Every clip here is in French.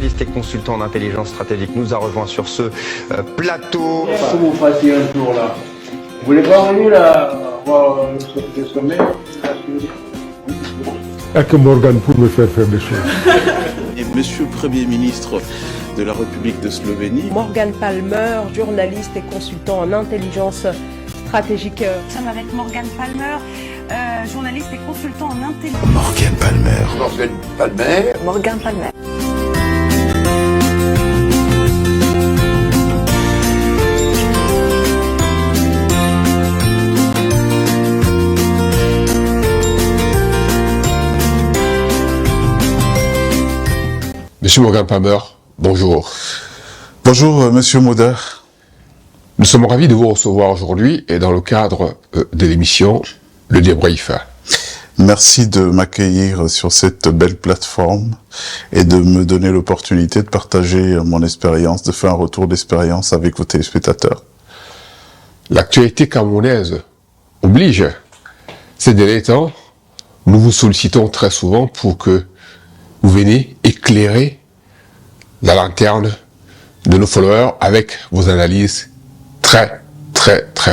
journaliste et consultant en intelligence stratégique, nous a rejoint sur ce plateau. Il faut que vous fassiez un tour là. Vous voulez pas venir là voir le sommet? Que Morgan pour me faire des choses. Et Monsieur le Premier ministre de la République de Slovénie. Morgan Palmer, journaliste et consultant en intelligence stratégique. Nous sommes avec Morgan Palmer, journaliste et consultant en intelligence. Morgan Palmer. Morgan Palmer. Morgan Palmer. Monsieur Morgan Palmer, bonjour. Bonjour, Monsieur Moda. Nous sommes ravis de vous recevoir aujourd'hui et dans le cadre de l'émission Le Débrief. Merci de m'accueillir sur cette belle plateforme et de me donner l'opportunité de partager mon expérience, de faire un retour d'expérience avec vos téléspectateurs. L'actualité camerounaise oblige. Ces derniers temps, nous vous sollicitons très souvent pour que vous venez éclairer la lanterne de nos followers avec vos analyses très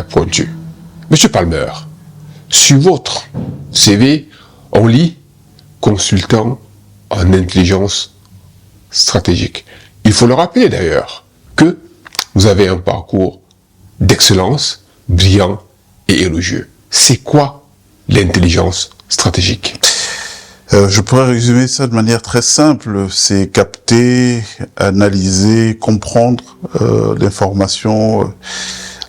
pointues. Monsieur Palmer, sur votre CV, on lit consultant en intelligence stratégique. Il faut le rappeler d'ailleurs que vous avez un parcours d'excellence, brillant et élogieux. C'est quoi l'intelligence stratégique ? Je pourrais résumer ça de manière très simple, c'est capter, analyser, comprendre l'information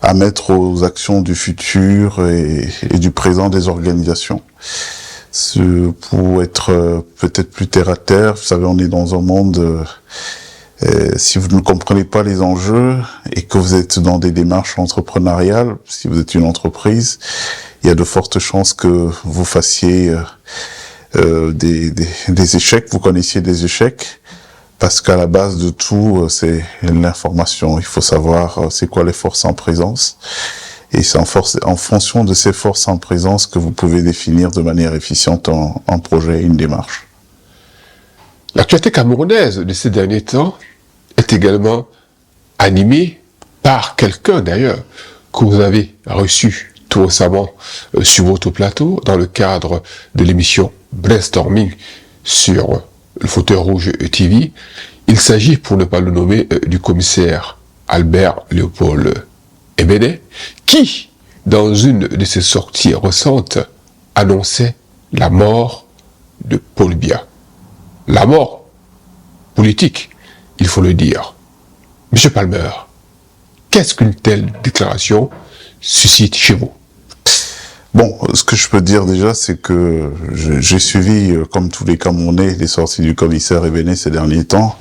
à mettre aux actions du futur et du présent des organisations. Pour être peut-être plus terre à terre, vous savez, on est dans un monde, si vous ne comprenez pas les enjeux et que vous êtes dans des démarches entrepreneuriales, si vous êtes une entreprise, il y a de fortes chances que vous fassiez des échecs, vous connaissiez des échecs, parce qu'à la base de tout, c'est l'information. Il faut savoir c'est quoi les forces en présence, et c'est en fonction de ces forces en présence que vous pouvez définir de manière efficiente un projet, une démarche. L'actualité camerounaise de ces derniers temps est également animée par quelqu'un d'ailleurs que vous avez reçu tout récemment sur votre plateau dans le cadre de l'émission Brainstorming sur le fauteuil rouge TV. Il s'agit, pour ne pas le nommer, du commissaire Albert Léopold Ebene, qui, dans une de ses sorties récentes, annonçait la mort de Paul Biya. La mort politique, il faut le dire. Monsieur Palmer, qu'est-ce qu'une telle déclaration suscite chez vous? Bon, ce que je peux dire déjà, c'est que j'ai suivi, comme tous les Camerounais, les sorties du commissaire Ebene ces derniers temps.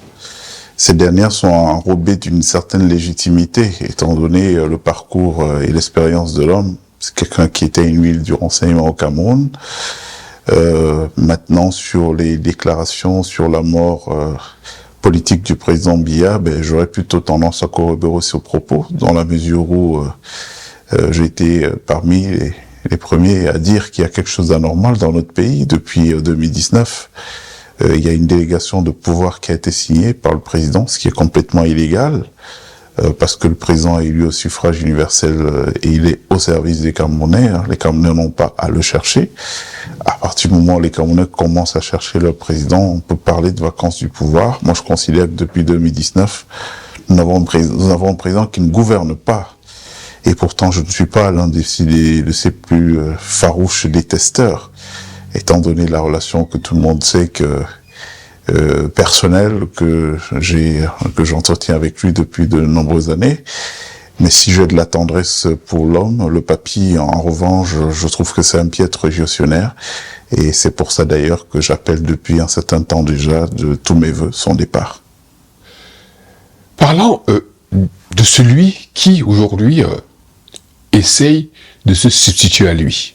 Ces dernières sont enrobées d'une certaine légitimité, étant donné le parcours et l'expérience de l'homme. C'est quelqu'un qui était une huile du renseignement au Cameroun. Maintenant, sur les déclarations sur la mort politique du président Biya, j'aurais plutôt tendance à corroborer ce propos, dans la mesure où j'ai été parmi les premiers à dire qu'il y a quelque chose d'anormal dans notre pays. Depuis 2019, il y a une délégation de pouvoir qui a été signée par le président, ce qui est complètement illégal, parce que le président est élu au suffrage universel et il est au service des Camerounais. Les Camerounais n'ont pas à le chercher. À partir du moment où les Camerounais commencent à chercher leur président, on peut parler de vacances du pouvoir. Moi, je considère que depuis 2019, nous avons un président qui ne gouverne pas. Et pourtant, je ne suis pas l'un de ses plus farouches détesteurs, étant donné la relation que tout le monde sait que personnelle que j'entretiens avec lui depuis de nombreuses années. Mais si j'ai de la tendresse pour l'homme, le papy, en revanche, je trouve que c'est un piètre gestionnaire. Et c'est pour ça d'ailleurs que j'appelle depuis un certain temps déjà de tous mes vœux son départ. Parlant de celui qui aujourd'hui essaye de se substituer à lui,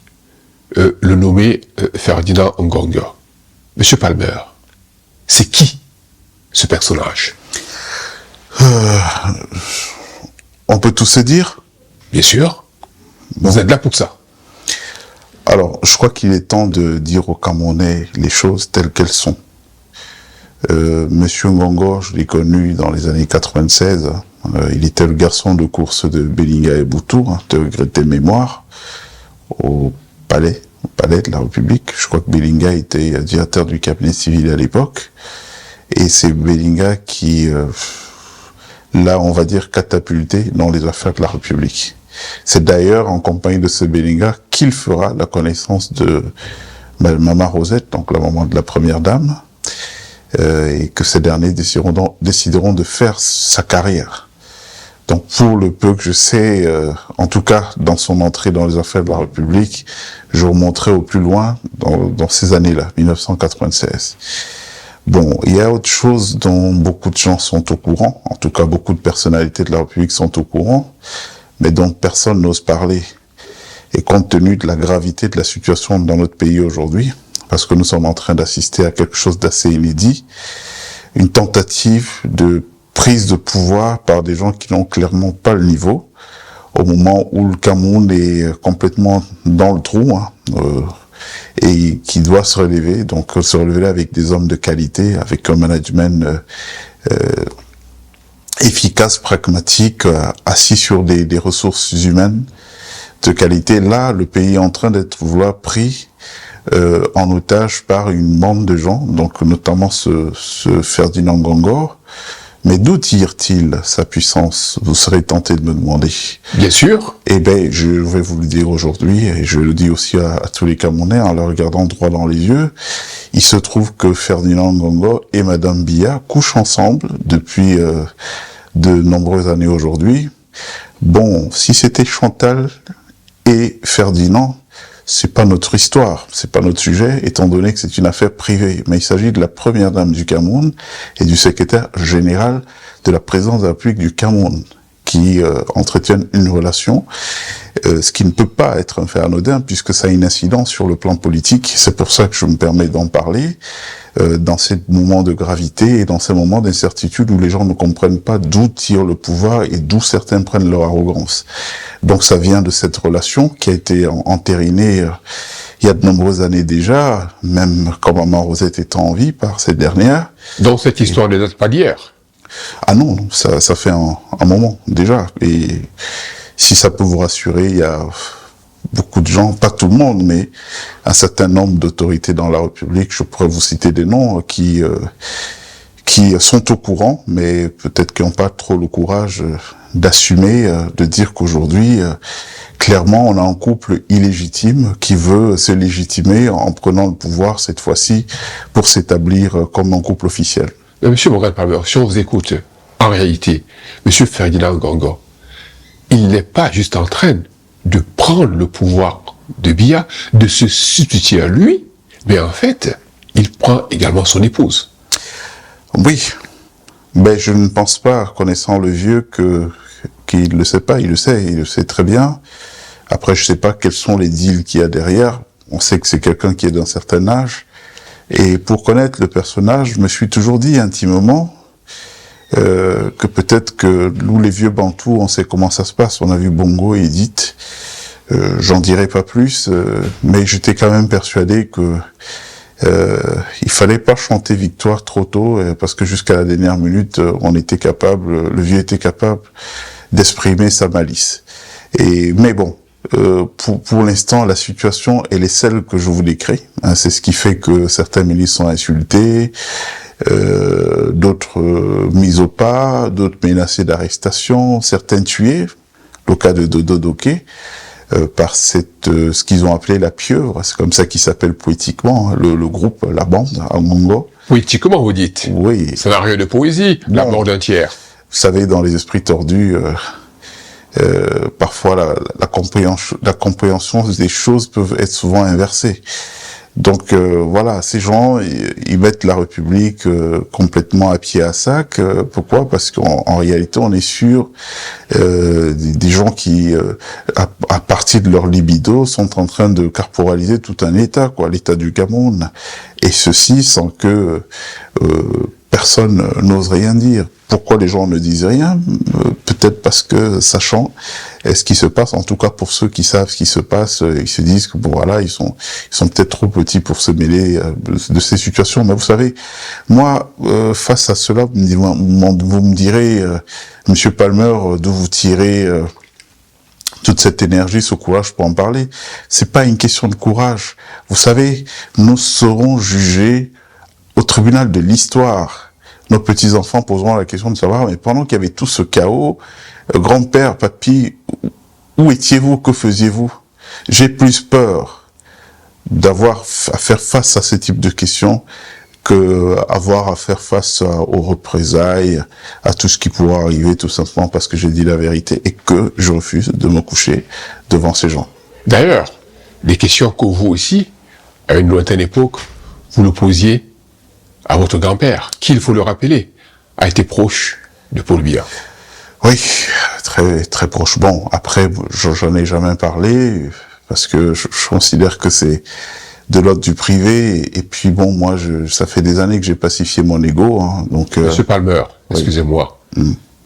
le nommé Ferdinand Ngonga. Monsieur Palmer, c'est qui ce personnage? On peut tout se dire? Bien sûr, vous êtes là pour ça. Alors, je crois qu'il est temps de dire aux Camerounais les choses telles qu'elles sont. Monsieur Ngongo, je l'ai connu dans les années 96. Il était le garçon de course de Belinga et Boutou, de regretter mémoire, au palais de la République. Je crois que Belinga était directeur du cabinet civil à l'époque. Et c'est Belinga qui, là, on va dire, catapulté dans les affaires de la République. C'est d'ailleurs en compagnie de ce Belinga qu'il fera la connaissance de Maman Rosette, donc la maman de la première dame, et que ces derniers décideront de faire sa carrière. Donc pour le peu que je sais, en tout cas dans son entrée dans les affaires de la République, je remonterai au plus loin dans ces années-là, 1996. Bon, il y a autre chose dont beaucoup de gens sont au courant, en tout cas beaucoup de personnalités de la République sont au courant, mais dont personne n'ose parler. Et compte tenu de la gravité de la situation dans notre pays aujourd'hui, parce que nous sommes en train d'assister à quelque chose d'assez inédit, une tentative de prise de pouvoir par des gens qui n'ont clairement pas le niveau, au moment où le Cameroun est complètement dans le trou, et qui doit se relever, donc se relever avec des hommes de qualité, avec un management efficace, pragmatique, assis sur des ressources humaines de qualité. Là, le pays est en train d'être pris en otage par une bande de gens, donc notamment ce Ferdinand Ngongo. Mais d'où tire-t-il sa puissance? Vous serez tenté de me demander. Bien sûr. Eh ben, je vais vous le dire aujourd'hui, et je le dis aussi à tous les Camerounais en leur regardant droit dans les yeux. Il se trouve que Ferdinand Ngongo et Madame Biya couchent ensemble depuis de nombreuses années aujourd'hui. Bon, si c'était Chantal et Ferdinand, c'est pas notre histoire, c'est pas notre sujet, étant donné que c'est une affaire privée. Mais il s'agit de la première dame du Cameroun et du secrétaire général de la présidence de la République du Cameroun, qui entretiennent une relation, ce qui ne peut pas être un fait anodin, puisque ça a une incidence sur le plan politique. C'est pour ça que je me permets d'en parler, dans ces moments de gravité et dans ces moments d'incertitude où les gens ne comprennent pas d'où tire le pouvoir et d'où certains prennent leur arrogance. Donc ça vient de cette relation qui a été entérinée il y a de nombreuses années déjà, même quand Maman Rosette était en vie par cette dernière. Donc cette histoire ne date pas d'hier. Ah non, ça fait un moment déjà. Et si ça peut vous rassurer, il y a beaucoup de gens, pas tout le monde, mais un certain nombre d'autorités dans la République, je pourrais vous citer des noms, qui sont au courant, mais peut-être qui n'ont pas trop le courage d'assumer, de dire qu'aujourd'hui, clairement, on a un couple illégitime qui veut se légitimer en prenant le pouvoir cette fois-ci pour s'établir comme un couple officiel. Monsieur Morgan Palmer, si on vous écoute, en réalité, Monsieur Ferdinand Ngongo, il n'est pas juste en train de prendre le pouvoir de Biya, de se substituer à lui, mais en fait, il prend également son épouse. Oui, mais je ne pense pas, connaissant le vieux, qu'il le sait pas. Il le sait très bien. Après, je sais pas quels sont les deals qu'il y a derrière. On sait que c'est quelqu'un qui est d'un certain âge. Et pour connaître le personnage, je me suis toujours dit intimement que peut-être que nous, les vieux Bantous, on sait comment ça se passe. On a vu Bongo et Edith. J'en dirai pas plus, mais j'étais quand même persuadé que il fallait pas chanter victoire trop tôt, parce que jusqu'à la dernière minute, le vieux était capable d'exprimer sa malice. Mais bon, pour l'instant, la situation, elle est celle que je vous décris. C'est ce qui fait que certains milices sont insultés, d'autres mis au pas, d'autres menacés d'arrestation, certains tués, le cas de Dodo Doké, par ce qu'ils ont appelé la pieuvre, c'est comme ça qu'ils s'appellent poétiquement, le groupe, la bande, à Ngongo. Poétiquement, vous dites? Oui. Ça n'a rien de poésie, la mort d'un tiers. Vous savez, dans les esprits tordus, parfois la compréhension des choses peuvent être souvent inversées. Donc voilà, ces gens, ils mettent la République complètement à pied à sac. Pourquoi? Parce qu'en réalité, on est sur des gens qui, à partir de leur libido, sont en train de corporaliser tout un État, l'État du Cameroun. Et ceci sans que personne n'ose rien dire. Pourquoi les gens ne disent rien? Peut-être parce que, sachant ce qui se passe, en tout cas pour ceux qui savent ce qui se passe, ils se disent que bon voilà, ils sont peut-être trop petits pour se mêler de ces situations. Mais vous savez, moi, face à cela, vous me direz, Monsieur Palmer, d'où vous tirez toute cette énergie, ce courage pour en parler. C'est pas une question de courage. Vous savez, nous serons jugés au tribunal de l'histoire. Nos petits-enfants poseront la question de savoir, mais pendant qu'il y avait tout ce chaos, grand-père, papy, où étiez-vous, que faisiez-vous? J'ai plus peur d'avoir à faire face à ce type de questions que avoir à faire face aux représailles, à tout ce qui pourra arriver, tout simplement parce que j'ai dit la vérité et que je refuse de me coucher devant ces gens. D'ailleurs, les questions que vous aussi, à une lointaine époque, vous le posiez à votre grand-père, qui, il faut le rappeler, a été proche de Paul Biya. Oui, très très proche. Bon, après, j'en ai jamais parlé parce que je considère que c'est de l'ordre du privé. Et puis bon, moi, ça fait des années que j'ai pacifié mon ego. Hein, donc. Monsieur Palmer, excusez-moi,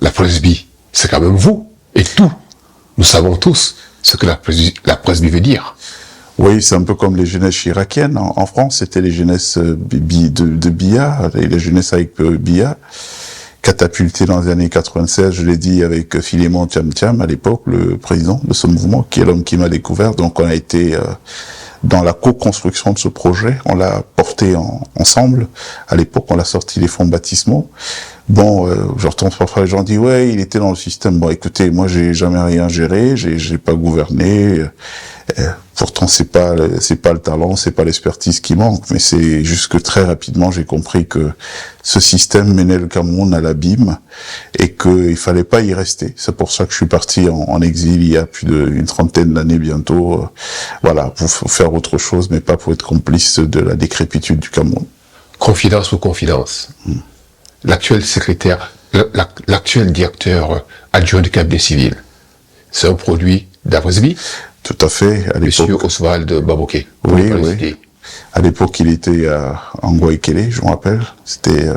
la Presby, c'est quand même vous et tout. Nous savons tous ce que la Presby veut dire. Oui, c'est un peu comme les jeunesses chiraciennes. En France, c'était les jeunesses de Biya, et les jeunesses avec Biya, catapultées dans les années 96, je l'ai dit, avec Philémon Thiam à l'époque, le président de ce mouvement, qui est l'homme qui m'a découvert. Donc on a été dans la co-construction de ce projet, on l'a porté ensemble. À l'époque, on a sorti les fonds baptismaux. Bon, j'entends parfois les gens dire ouais, il était dans le système. Bon, écoutez, moi j'ai jamais rien géré, j'ai pas gouverné. Pourtant c'est pas le talent, c'est pas l'expertise qui manque, mais c'est juste que très rapidement j'ai compris que ce système menait le Cameroun à l'abîme et qu'il fallait pas y rester. C'est pour ça que je suis parti en exil il y a plus d'une trentaine d'années bientôt. Voilà, pour faire autre chose, mais pas pour être complice de la décrépitude du Cameroun. Confidence ou confidence. L'actuel secrétaire, l'actuel directeur adjoint du cabinet civil, c'est un produit d'Avresby. Tout à fait. À l'époque. Monsieur Oswald Baboké. Oui, oui. À l'époque, il était à Angoïkele, je me rappelle. C'était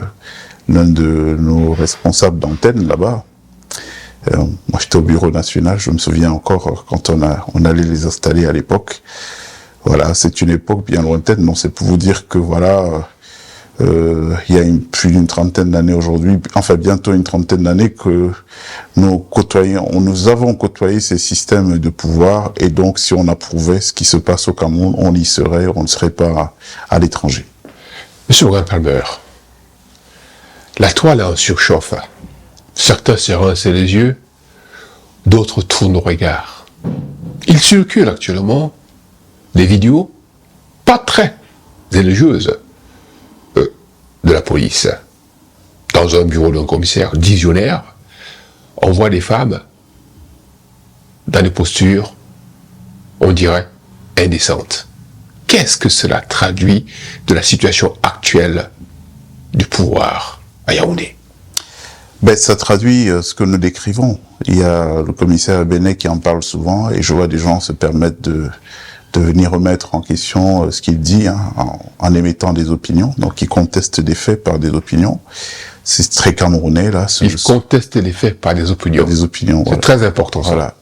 l'un de nos responsables d'antenne là-bas. Moi, j'étais au bureau national. Je me souviens encore quand on allait les installer à l'époque. Voilà, c'est une époque bien lointaine. Non, c'est pour vous dire que voilà. Il y a plus d'une trentaine d'années aujourd'hui, enfin bientôt une trentaine d'années que nous avons côtoyé ces systèmes de pouvoir, et donc si on approuvait ce qui se passe au Cameroun, on y serait, on ne serait pas à l'étranger. Monsieur Palmer, la toile en surchauffe. Certains se rincent les yeux, d'autres tournent le regard. Il circule actuellement des vidéos pas très élogieuses de la police. Dans un bureau d'un commissaire visionnaire, on voit des femmes dans des postures, on dirait, indécentes. Qu'est-ce que cela traduit de la situation actuelle du pouvoir à Yaoundé? Ben, ça traduit ce que nous décrivons. Il y a le commissaire Benet qui en parle souvent, et je vois des gens se permettre de venir remettre en question ce qu'il dit, hein, en émettant des opinions. Donc, il conteste des faits par des opinions. C'est très camerounais, là. Il conteste les faits par des opinions. Des opinions, c'est très important, ça. Voilà.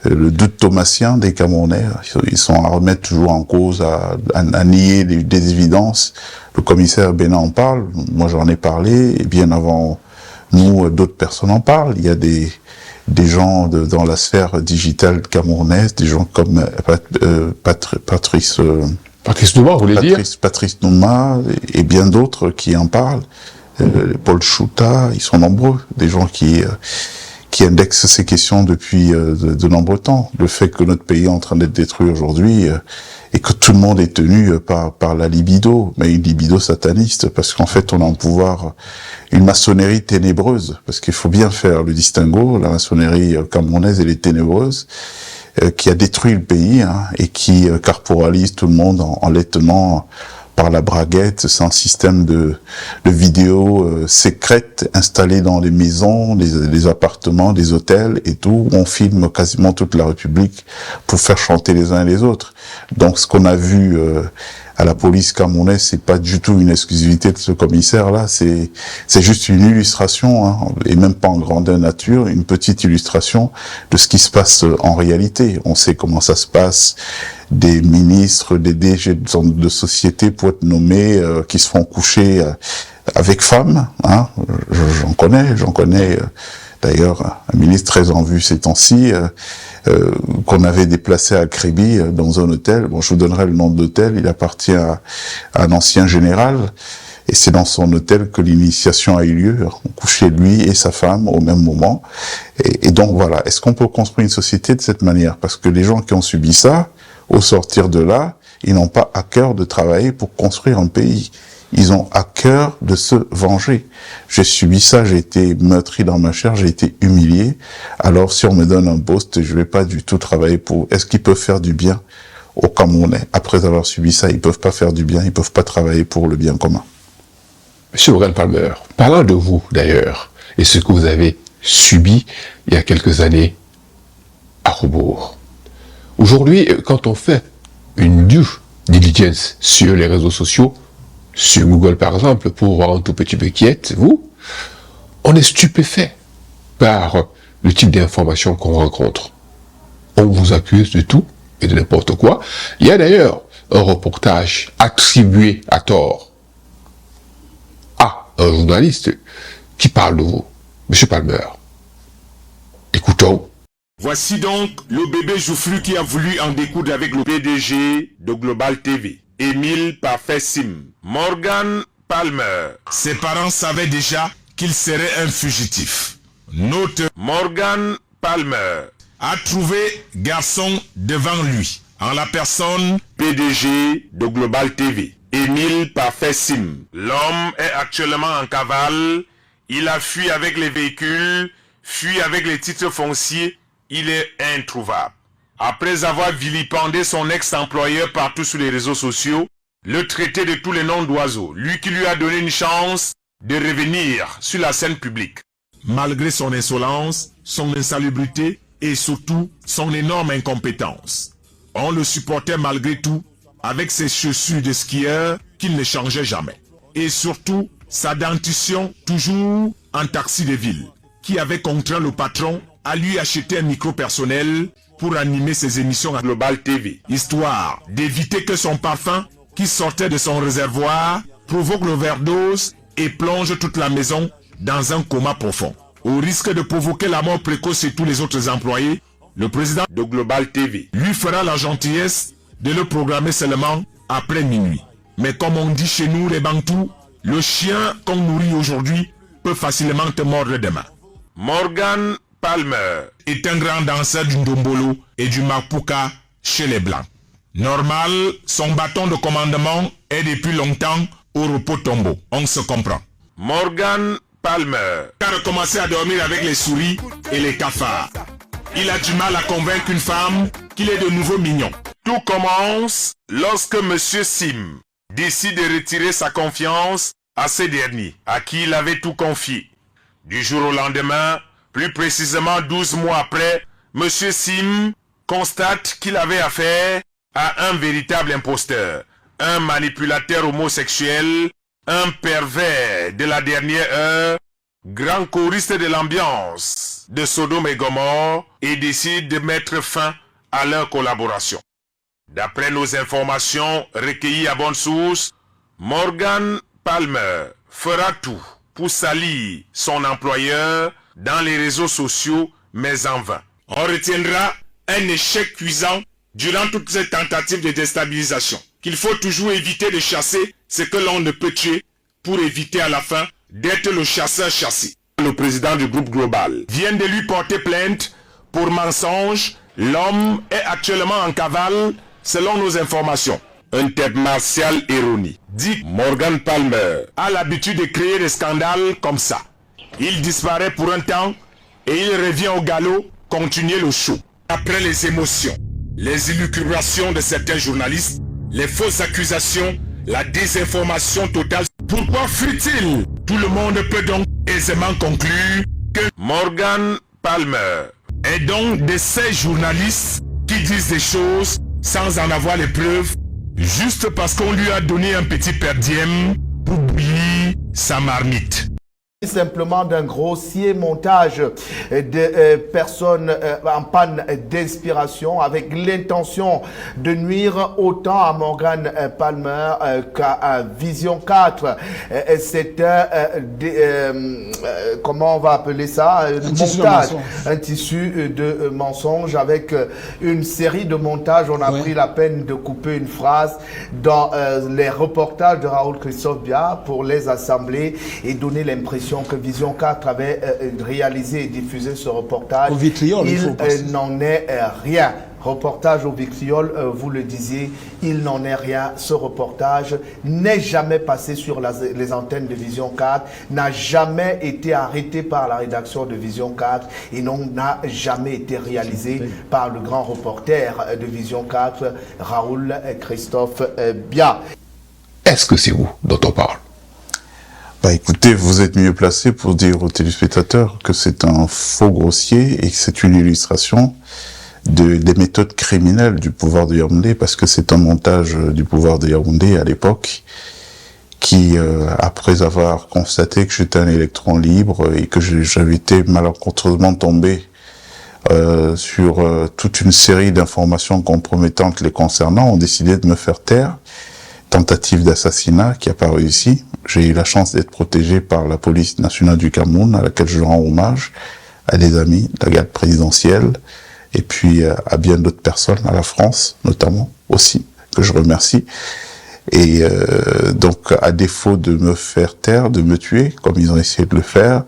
Le doute thomasien des Camerounais, ils sont à remettre toujours en cause, à nier des évidences. Le commissaire Benet en parle, moi j'en ai parlé, et bien avant nous, d'autres personnes en parlent. Il y a des gens dans la sphère digitale camerounaise, des gens comme Patrice Nouma, vous voulez dire? Patrice Nouma et bien d'autres qui en parlent. Paul Chouta, ils sont nombreux, des gens qui indexent ces questions depuis de nombreux temps. Le fait que notre pays est en train d'être détruit aujourd'hui et que tout le monde est tenu par la libido, mais une libido sataniste, parce qu'en fait on a en pouvoir une maçonnerie ténébreuse, parce qu'il faut bien faire le distinguo. La maçonnerie camerounaise, elle est ténébreuse, qui a détruit le pays, hein, et qui corporalise tout le monde en les tenant par la braguette. C'est un système de vidéos secrètes installées dans les maisons, les appartements, les hôtels et tout, où on filme quasiment toute la République pour faire chanter les uns et les autres. Donc ce qu'on a vu à la police camerounaise, c'est pas du tout une exclusivité de ce commissaire-là, c'est juste une illustration, hein, et même pas en grandeur nature, une petite illustration de ce qui se passe en réalité. On sait comment ça se passe, des ministres, des DG de sociétés pour être nommés, qui se font coucher avec femmes, hein, j'en connais, d'ailleurs, un ministre très en vue ces temps-ci, qu'on avait déplacé à Kribi dans un hôtel. Bon, je vous donnerai le nom de l'hôtel. Il appartient à un ancien général. Et c'est dans son hôtel que l'initiation a eu lieu. On couchait lui et sa femme au même moment. Et donc voilà. Est-ce qu'on peut construire une société de cette manière? Parce que les gens qui ont subi ça, au sortir de là, ils n'ont pas à cœur de travailler pour construire un pays. Ils ont à cœur de se venger. J'ai subi ça, j'ai été meurtri dans ma chair, j'ai été humilié. Alors si on me donne un poste, je vais pas du tout travailler pour... Est-ce qu'ils peuvent faire du bien aux Camerounais? Après avoir subi ça, ils peuvent pas faire du bien, ils peuvent pas travailler pour le bien commun. Monsieur Morgan Palmer, parlant de vous d'ailleurs, et ce que vous avez subi il y a quelques années à rebours. Aujourd'hui, quand on fait une due diligence sur les réseaux sociaux, sur Google par exemple, pour voir un tout petit peu qui êtes-vous, on est stupéfait par le type d'informations qu'on rencontre. On vous accuse de tout et de n'importe quoi. Il y a d'ailleurs un reportage attribué à tort à un journaliste qui parle de vous, Monsieur Palmer. Écoutons. Voici donc le bébé joufflu qui a voulu en découdre avec le PDG de Global TV, Émile Parfait Sim, Morgan Palmer. Ses parents savaient déjà qu'il serait un fugitif. Note, Morgan Palmer a trouvé garçon devant lui, en la personne PDG de Global TV, Émile Parfait Sim. L'homme est actuellement en cavale, il a fui avec les véhicules, fui avec les titres fonciers, il est introuvable. Après avoir vilipendé son ex-employeur partout sur les réseaux sociaux, le traité de tous les noms d'oiseaux, lui qui lui a donné une chance de revenir sur la scène publique. Malgré son insolence, son insalubrité et surtout son énorme incompétence. On le supportait malgré tout avec ses chaussures de skieur qu'il ne changeait jamais. Et surtout, sa dentition toujours en taxi de ville, qui avait contraint le patron à lui acheter un micro personnel pour animer ses émissions à Global TV, histoire d'éviter que son parfum, qui sortait de son réservoir, provoque l'overdose et plonge toute la maison dans un coma profond. Au risque de provoquer la mort précoce chez tous les autres employés, le président de Global TV lui fera la gentillesse de le programmer seulement après minuit. Mais comme on dit chez nous les Bantous, le chien qu'on nourrit aujourd'hui peut facilement te mordre demain. Morgan Palmer est un grand danseur du ndombolo et du mapuka chez les Blancs. Normal, son bâton de commandement est depuis longtemps au repos tombeau. On se comprend. Morgan Palmer a recommencé à dormir avec les souris et les cafards. Il a du mal à convaincre une femme qu'il est de nouveau mignon. Tout commence lorsque M. Sim décide de retirer sa confiance à ces derniers, à qui il avait tout confié. Du jour au lendemain, plus précisément 12 mois après, M. Sim constate qu'il avait affaire à un véritable imposteur, un manipulateur homosexuel, un pervers de la dernière heure, grand choriste de l'ambiance de Sodome et Gomorrhe, et décide de mettre fin à leur collaboration. D'après nos informations recueillies à bonne source, Morgan Palmer fera tout pour salir son employeur dans les réseaux sociaux, mais en vain. On retiendra un échec cuisant durant toutes ces tentatives de déstabilisation, qu'il faut toujours éviter de chasser ce que l'on ne peut tuer pour éviter à la fin d'être le chasseur chassé. Le président du groupe Global vient de lui porter plainte pour mensonge. L'homme est actuellement en cavale selon nos informations. Un tête martial erroné. Dit Morgan Palmer a l'habitude de créer des scandales comme ça. Il disparaît pour un temps et il revient au galop continuer le show. Après les émotions, les élucubrations de certains journalistes, les fausses accusations, la désinformation totale. Pourquoi fuit-il? Tout le monde peut donc aisément conclure que Morgan Palmer est donc de ces journalistes qui disent des choses sans en avoir les preuves, juste parce qu'on lui a donné un petit per diem pour bouillir sa marmite. Simplement d'un grossier montage de personnes en panne d'inspiration avec l'intention de nuire autant à Morgan Palmer qu'à Vision 4. C'est comment on va appeler ça, montage, un tissu de mensonges avec une série de montages. On a pris la peine de couper une phrase dans les reportages de Raoul Christophe Bia pour les assembler et donner l'impression que Vision 4 avait réalisé et diffusé ce reportage. Il n'en est rien. Reportage au vitriol, vous le disiez, il n'en est rien. Ce reportage n'est jamais passé sur les antennes de Vision 4, n'a jamais été arrêté par la rédaction de Vision 4 et n'a jamais été réalisé par le grand reporter de Vision 4, Raoul Christophe Bia. Est-ce que c'est vous dont on parle? Bah écoutez, vous êtes mieux placé pour dire aux téléspectateurs que c'est un faux grossier et que c'est une illustration des méthodes criminelles du pouvoir de Yaoundé, parce que c'est un montage du pouvoir de Yaoundé à l'époque qui, après avoir constaté que j'étais un électron libre et que j'avais été malencontreusement tombé sur toute une série d'informations compromettantes les concernant, ont décidé de me faire taire. Tentative d'assassinat qui n'a pas réussi. J'ai eu la chance d'être protégé par la police nationale du Cameroun, à laquelle je rends hommage, à des amis, la garde présidentielle, et puis à bien d'autres personnes, à la France notamment aussi, que je remercie. Et donc, à défaut de me faire taire, de me tuer, comme ils ont essayé de le faire,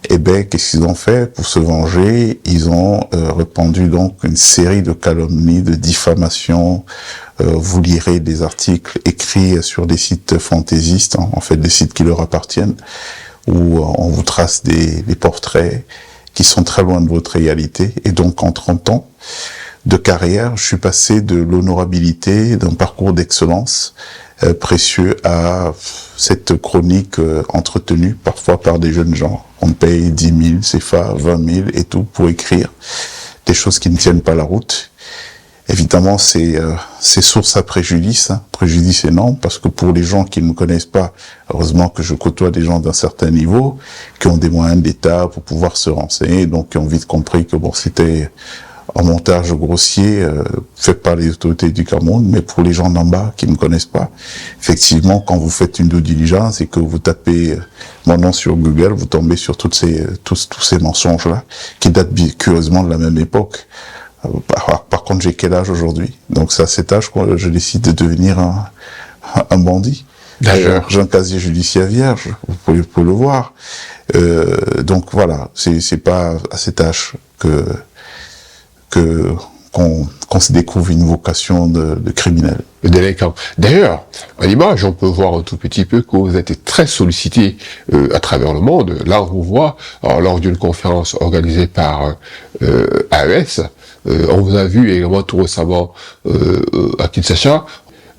eh ben, qu'est-ce qu'ils ont fait pour se venger? Ils ont répandu donc une série de calomnies, de diffamations. Vous lirez des articles écrits sur des sites fantaisistes, hein, en fait des sites qui leur appartiennent, où on vous trace des portraits qui sont très loin de votre réalité. Et donc, en 30 ans de carrière, je suis passé de l'honorabilité, d'un parcours d'excellence précieux à cette chronique entretenue parfois par des jeunes gens. On paye 10 000 CFA, 20 000 et tout pour écrire des choses qui ne tiennent pas la route. Évidemment, c'est source à préjudice, hein. Préjudice énorme, parce que pour les gens qui ne me connaissent pas, heureusement que je côtoie des gens d'un certain niveau, qui ont des moyens d'État pour pouvoir se renseigner, donc qui ont vite compris que bon, c'était un montage grossier fait par les autorités du Cameroun, mais pour les gens d'en bas qui ne me connaissent pas, effectivement, quand vous faites une due diligence et que vous tapez mon nom sur Google, vous tombez sur tous ces mensonges-là, qui datent curieusement de la même époque. Par contre, j'ai quel âge aujourd'hui? Donc c'est à cet âge que je décide de devenir un bandit. D'ailleurs, j'ai un casier judiciaire vierge, vous pouvez le voir. Donc voilà, c'est pas à cet âge qu'on se découvre une vocation de criminel. Le délinquant. D'ailleurs, à l'image, on peut voir un tout petit peu que vous êtes très sollicité à travers le monde. Là, on vous voit, alors, lors d'une conférence organisée par AES, on vous a vu également tout récemment à Kinshasa.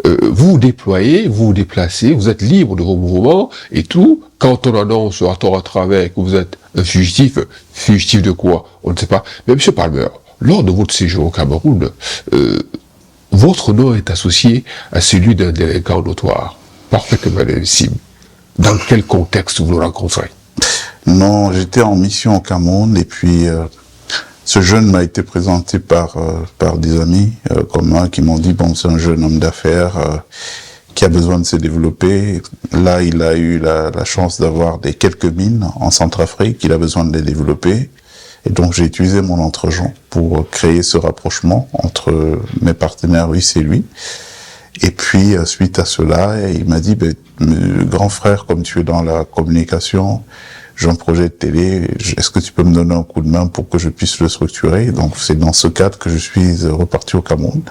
Vous vous déployez, vous vous déplacez, vous êtes libre de vos mouvements et tout. Quand on annonce à tort à travers que vous êtes un fugitif de quoi? On ne sait pas. Mais M. Palmer, lors de votre séjour au Cameroun, votre nom est associé à celui d'un délinquant notoire, parfaitement indicible. Dans quel contexte vous le rencontrez? Non, j'étais en mission au Cameroun et puis ce jeune m'a été présenté par des amis communs qui m'ont dit bon, c'est un jeune homme d'affaires qui a besoin de se développer. Là, il a eu la chance d'avoir quelques mines en Centrafrique, il a besoin de les développer. Et donc, j'ai utilisé mon entre-gens pour créer ce rapprochement entre mes partenaires russes et lui. Et puis, suite à cela, il m'a dit, grand frère, comme tu es dans la communication, j'ai un projet de télé, est-ce que tu peux me donner un coup de main pour que je puisse le structurer? Donc, c'est dans ce cadre que je suis reparti au Cameroun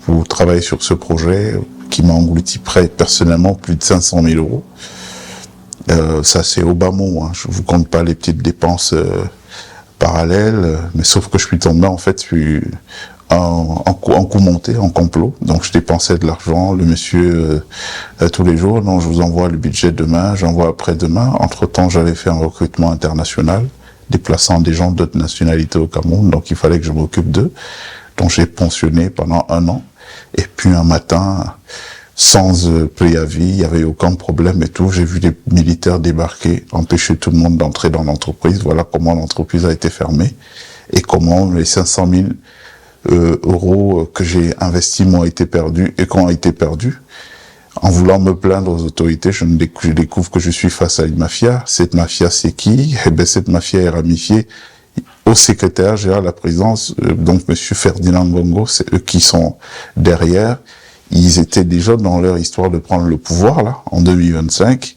pour travailler sur ce projet qui m'a englouti personnellement plus de 500 000 euros. Ça, c'est au bas mot, hein. Je vous compte pas les petites dépenses parallèle, mais sauf que je suis tombé en fait en coup monté, en complot. Donc je dépensais de l'argent, le monsieur tous les jours, non, je vous envoie le budget demain, j'envoie après-demain. Entre-temps, j'avais fait un recrutement international, déplaçant des gens d'autres nationalités au Cameroun, donc il fallait que je m'occupe d'eux. Donc j'ai pensionné pendant 1 an. Et puis un matin, sans préavis, il n'y avait aucun problème et tout. J'ai vu des militaires débarquer, empêcher tout le monde d'entrer dans l'entreprise. Voilà comment l'entreprise a été fermée et comment les 500 000 euros que j'ai investis m'ont été perdus et qu'ont été perdus. En voulant me plaindre aux autorités, je découvre que je suis face à une mafia. Cette mafia, c'est qui? Eh ben, cette mafia est ramifiée au secrétaire général de la présidence, donc Monsieur Ferdinand Ngongo, c'est eux qui sont derrière. Ils étaient déjà dans leur histoire de prendre le pouvoir, là, en 2025.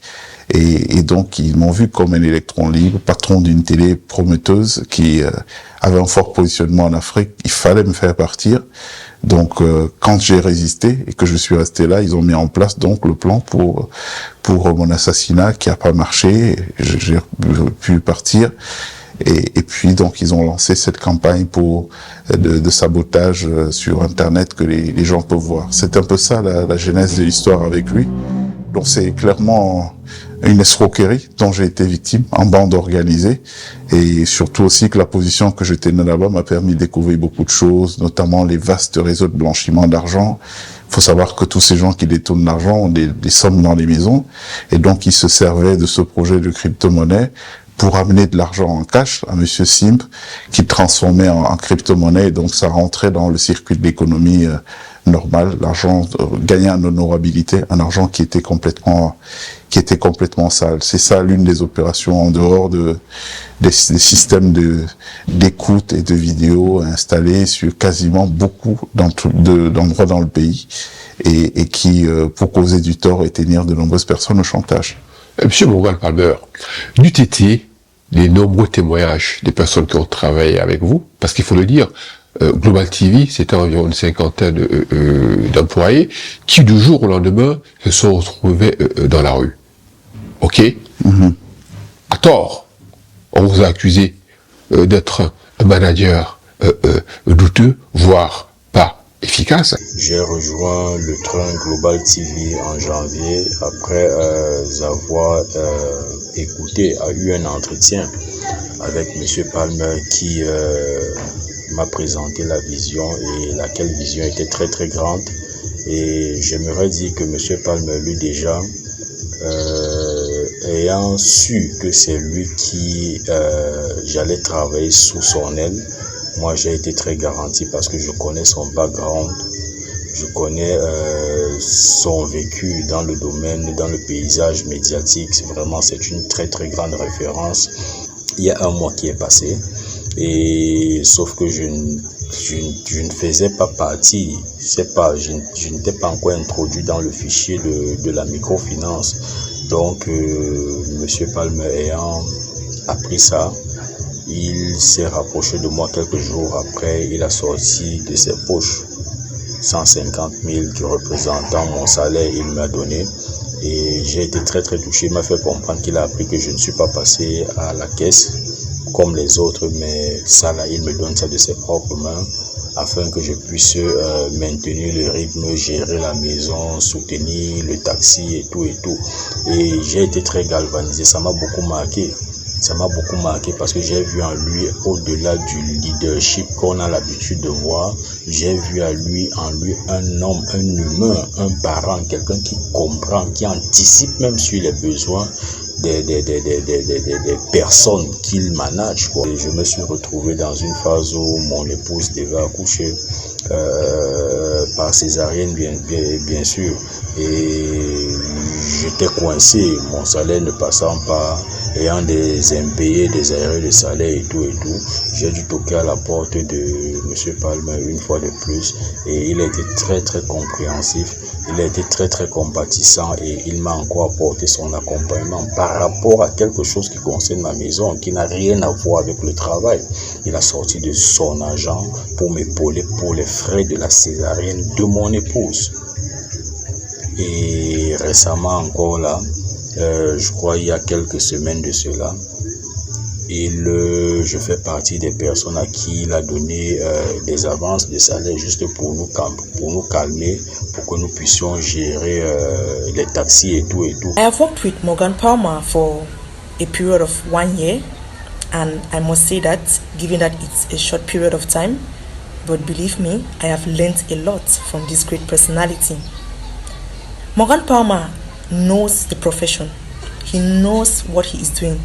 Et donc, ils m'ont vu comme un électron libre, patron d'une télé prometteuse qui avait un fort positionnement en Afrique. Il fallait me faire partir. Donc, quand j'ai résisté et que je suis resté là, ils ont mis en place donc le plan pour mon assassinat qui a pas marché. J'ai pu partir. Et puis donc ils ont lancé cette campagne de sabotage sur Internet que les gens peuvent voir. C'est un peu ça la genèse de l'histoire avec lui. Donc c'est clairement une escroquerie dont j'ai été victime en bande organisée, et surtout aussi que la position que je tenais là-bas m'a permis de découvrir beaucoup de choses, notamment les vastes réseaux de blanchiment d'argent. Il faut savoir que tous ces gens qui détournent l'argent ont des sommes dans les maisons, et donc ils se servaient de ce projet de crypto-monnaie pour amener de l'argent en cash à Monsieur Simp, qui transformait en crypto-monnaie, et donc ça rentrait dans le circuit de l'économie normale. L'argent gagnait en honorabilité, un argent qui était complètement sale. C'est ça l'une des opérations en dehors des systèmes d'écoute et de vidéos installés sur quasiment beaucoup d'endroits dans le pays, et qui, pour causer du tort et tenir de nombreuses personnes au chantage. Monsieur Morgan Palmer, n'eût été les nombreux témoignages des personnes qui ont travaillé avec vous, parce qu'il faut le dire, Global TV, c'était environ une cinquantaine d'employés qui, du jour au lendemain, se sont retrouvés dans la rue. Ok? À tort, on vous a accusé d'être un manager douteux, voire pas efficace. J'ai rejoint le train Global TV en janvier après avoir eu un entretien avec M. Palmer qui m'a présenté la vision, et laquelle vision était très très grande. Et j'aimerais dire que M. Palmer, lui déjà, ayant su que c'est lui qui j'allais travailler sous son aile, moi j'ai été très garanti parce que je connais son background, je connais son vécu dans le domaine, dans le paysage médiatique. C'est une très très grande référence. Il y a un mois qui est passé, et sauf que je ne faisais pas partie, je n'étais pas encore introduit dans le fichier de la microfinance. Donc Monsieur Palmer ayant appris ça, il s'est rapproché de moi quelques jours après. Il a sorti de ses poches 150 000 qui représentant mon salaire, il m'a donné. Et j'ai été très très touché. Il m'a fait comprendre qu'il a appris que je ne suis pas passé à la caisse comme les autres, mais ça là, il me donne ça de ses propres mains afin que je puisse maintenir le rythme, gérer la maison, soutenir le taxi et tout et tout. Et j'ai été très galvanisé, ça m'a beaucoup marqué. Ça m'a beaucoup marqué parce que j'ai vu en lui, au-delà du leadership qu'on a l'habitude de voir, j'ai vu en lui un homme, un humain, un parent, quelqu'un qui comprend, qui anticipe même sur les besoins des personnes qu'il manage, quoi. Et je me suis retrouvé dans une phase où mon épouse devait accoucher par césarienne, bien sûr, et j'étais coincé, mon salaire ne passant pas, ayant des impayés, des arrêts de salaire et tout. J'ai dû toquer à la porte de M. Palmer une fois de plus, et il a été très très compréhensif, il a été très très compatissant, et il m'a encore apporté son accompagnement par rapport à quelque chose qui concerne ma maison, qui n'a rien à voir avec le travail. Il a sorti de son argent pour m'épauler pour les frais de la césarienne de mon épouse. Et récemment encore là, je crois il y a quelques semaines de cela, je fais partie des personnes à qui il a donné des avances de salaire juste pour nous calmer, pour que nous puissions gérer les taxis et tout. I have worked with Morgan Palmer for a period of 1 year, and I must say that, given that it's a short period of time, but believe me, I have learned a lot from this great personality. Morgan Palmer knows the profession. He knows what he is doing.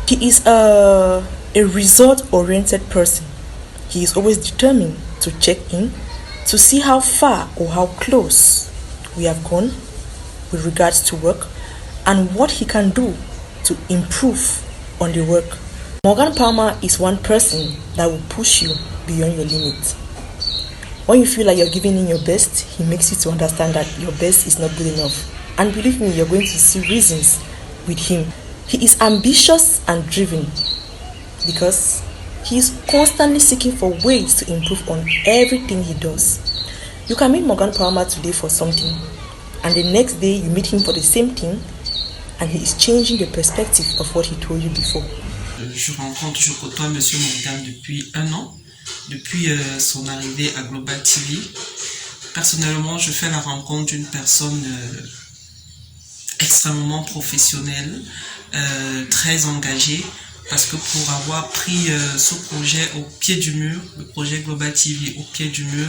He is a result-oriented person. He is always determined to check in to see how far or how close we have gone with regards to work and what he can do to improve on the work. Morgan Palmer is one person that will push you beyond your limits. When you feel like you're giving in your best, he makes you to understand that your best is not good enough. And believe me, you're going to see reasons with him. He is ambitious and driven because he is constantly seeking for ways to improve on everything he does. You can meet Morgan Palmer today for something, and the next day you meet him for the same thing, and he is changing the perspective of what he told you before. Je rencontre, je côtoie Monsieur Morgan depuis 1 an, depuis son arrivée à Global TV. Personnellement, je fais la rencontre d'une personne extrêmement professionnelle, très engagée, parce que pour avoir pris ce projet au pied du mur, le projet Global TV au pied du mur,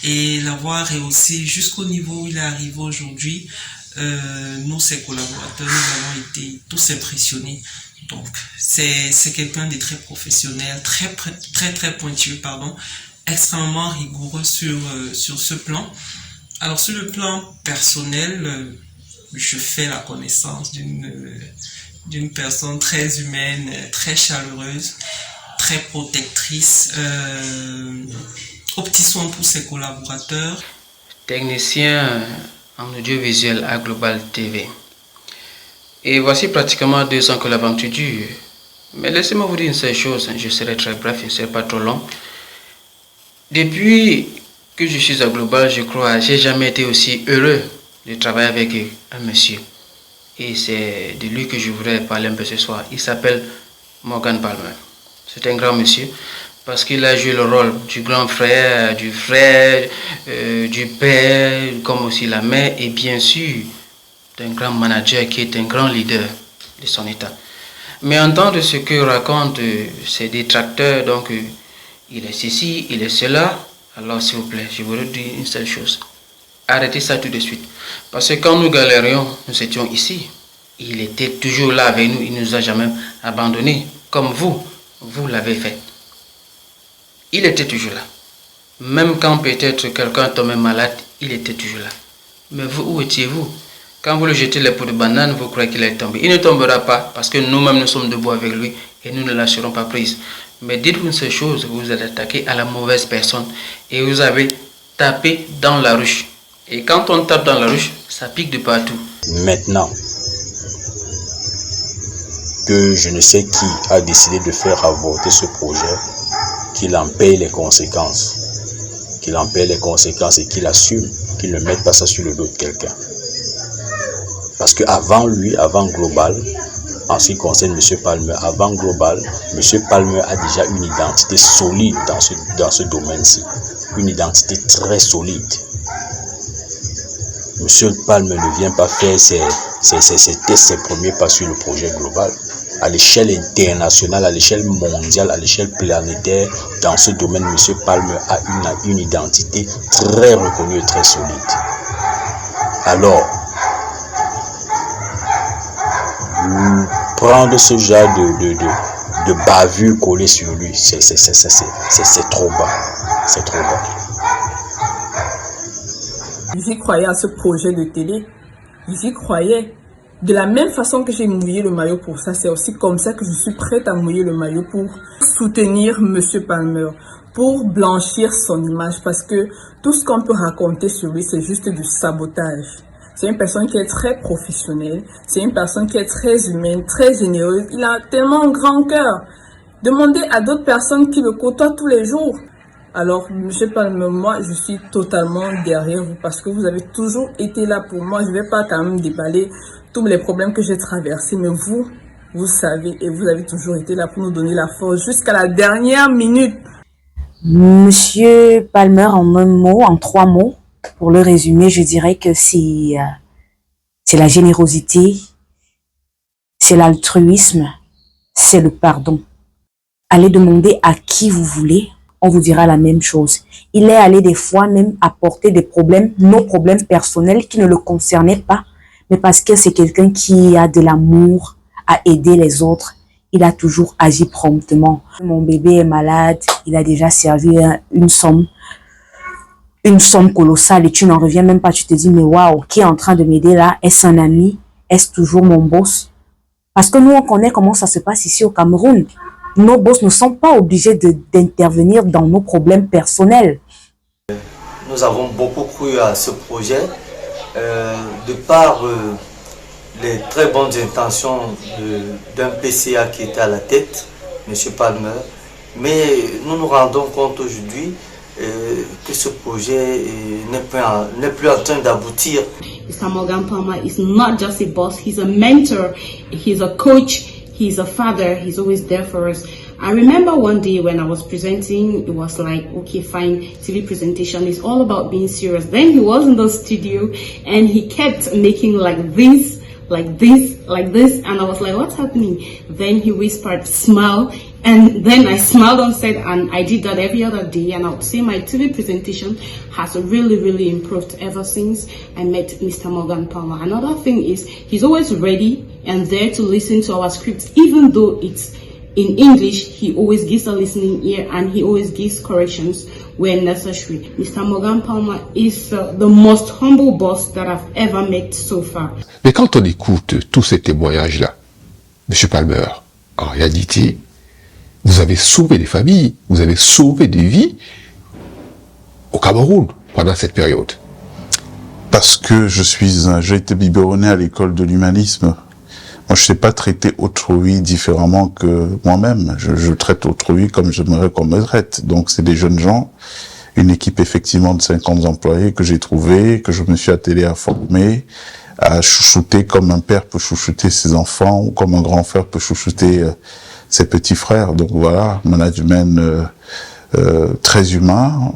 et l'avoir rehaussé jusqu'au niveau où il est arrivé aujourd'hui, nous, ses collaborateurs, nous avons été tous impressionnés. Donc, c'est quelqu'un de très professionnel, très pointueux, extrêmement rigoureux sur ce plan. Alors, sur le plan personnel, je fais la connaissance d'une personne très humaine, très chaleureuse, très protectrice, aux petits soins pour ses collaborateurs. Technicien en audiovisuel à Global TV. Et voici pratiquement 2 ans que l'aventure dure. Mais laissez-moi vous dire une seule chose, je serai très bref, je ne serai pas trop long. Depuis que je suis à Global, je crois, j'ai jamais été aussi heureux de travailler avec un monsieur. Et c'est de lui que je voudrais parler un peu ce soir. Il s'appelle Morgan Palmer. C'est un grand monsieur parce qu'il a joué le rôle du grand frère, du père, comme aussi la mère, et bien sûr d'un grand manager qui est un grand leader de son état. Mais entendre ce que racontent ses détracteurs, donc il est ceci, il est cela, alors s'il vous plaît, je voudrais dire une seule chose. Arrêtez ça tout de suite. Parce que quand nous galérions, nous étions ici. Il était toujours là avec nous, il ne nous a jamais abandonnés, comme vous l'avez fait. Il était toujours là. Même quand peut-être quelqu'un tombait malade, il était toujours là. Mais vous, où étiez-vous? Quand vous le jetez les pots de banane, vous croyez qu'il est tombé. Il ne tombera pas parce que nous-mêmes nous sommes debout avec lui et nous ne lâcherons pas prise. Mais dites-vous une seule chose, vous êtes attaqué à la mauvaise personne et vous avez tapé dans la ruche. Et quand on tape dans la ruche, ça pique de partout. Maintenant que je ne sais qui a décidé de faire avorter ce projet, qu'il en paye les conséquences. Qu'il en paye les conséquences et qu'il assume, qu'il ne mette pas ça sur le dos de quelqu'un. Parce qu'avant lui, avant Global, en ce qui concerne M. Palmer, avant Global, M. Palmer a déjà une identité solide dans ce domaine-ci. Une identité très solide. M. Palmer ne vient pas faire ses premiers pas sur le projet Global. À l'échelle internationale, à l'échelle mondiale, à l'échelle planétaire, dans ce domaine, M. Palmer a une identité très reconnue et très solide. Alors, prendre ce genre de bavure collée sur lui, c'est trop bas. C'est trop bas. J'y croyais à ce projet de télé. J'y croyais. De la même façon que j'ai mouillé le maillot pour ça, c'est aussi comme ça que je suis prête à mouiller le maillot pour soutenir M. Palmer, pour blanchir son image, parce que tout ce qu'on peut raconter sur lui, c'est juste du sabotage. C'est une personne qui est très professionnelle, c'est une personne qui est très humaine, très généreuse. Il a tellement un grand cœur. Demandez à d'autres personnes qui le côtoient tous les jours. Alors, M. Palmer, moi, je suis totalement derrière vous parce que vous avez toujours été là pour moi. Je ne vais pas quand même déballer tous les problèmes que j'ai traversés, mais vous savez, et vous avez toujours été là pour nous donner la force jusqu'à la dernière minute. Monsieur Palmer, en un mot, en 3 mots, pour le résumer, je dirais que c'est la générosité, c'est l'altruisme, c'est le pardon. Allez demander à qui vous voulez, on vous dira la même chose. Il est allé des fois même apporter des problèmes, nos problèmes personnels qui ne le concernaient pas, mais parce que c'est quelqu'un qui a de l'amour à aider les autres, il a toujours agi promptement. Mon bébé est malade, il a déjà servi une somme colossale et tu n'en reviens même pas, tu te dis mais waouh, qui est en train de m'aider là? Est-ce un ami? Est-ce toujours mon boss? Parce que nous on connaît comment ça se passe ici au Cameroun. Nos boss ne sont pas obligés d'intervenir dans nos problèmes personnels. Nous avons beaucoup cru à ce projet de par les très bonnes intentions d'un PCA qui était à la tête, M. Palmer. Mais nous nous rendons compte aujourd'hui que ce projet n'est plus en train d'aboutir. Mr. Morgan Palmer is not just a boss, he's a mentor, he's a coach, he's a father, he's always there for us. I remember one day when I was presenting, it was like, okay, fine, TV presentation is all about being serious. Then he was in the studio and he kept making like this, like this, like this. And I was like, what's happening? Then he whispered, smile. And then I smiled on set, and I did that every other day. And I would say my TV presentation has really, really improved ever since I met Mr. Morgan Palmer. Another thing is he's always ready and there to listen to our scripts, even though it's in English. He always gives a listening ear and he always gives corrections where necessary. Mr. Morgan Palmer is the most humble boss that I've ever met so far. Mais quand on écoute tous ces témoignages-là, M. Palmer, en réalité, vous avez sauvé des familles, vous avez sauvé des vies au Cameroun pendant cette période. Parce que j'ai été biberonné à l'école de l'humanisme. Moi, je ne sais pas traiter autrui différemment que moi-même. Je traite autrui comme j'aimerais qu'on me traite. Donc, c'est des jeunes gens, une équipe effectivement de 50 employés que j'ai trouvé, que je me suis attelé à former, à chouchouter comme un père peut chouchouter ses enfants ou comme un grand frère peut chouchouter ses petits frères. Donc voilà, management très humain,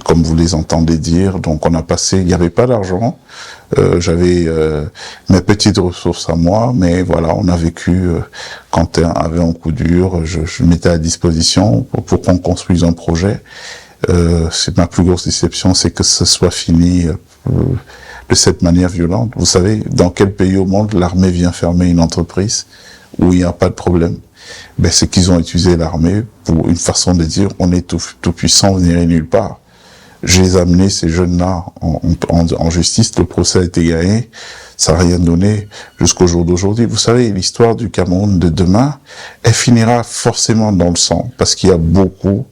comme vous les entendez dire. Donc on a passé, il n'y avait pas d'argent, j'avais mes petites ressources à moi, mais voilà, on a vécu, quand on avait un coup dur, je mettais à disposition pour qu'on construise un projet. C'est ma plus grosse déception, c'est que ce soit fini de cette manière violente. Vous savez, dans quel pays au monde l'armée vient fermer une entreprise où il n'y a pas de problème? Ben, c'est qu'ils ont utilisé l'armée pour une façon de dire on est tout puissant, vous n'irez nulle part. Je les ai amenés, ces jeunes-là, en justice, le procès a été gagné, ça n'a rien donné jusqu'au jour d'aujourd'hui. Vous savez, l'histoire du Cameroun de demain, elle finira forcément dans le sang, parce qu'il y a beaucoup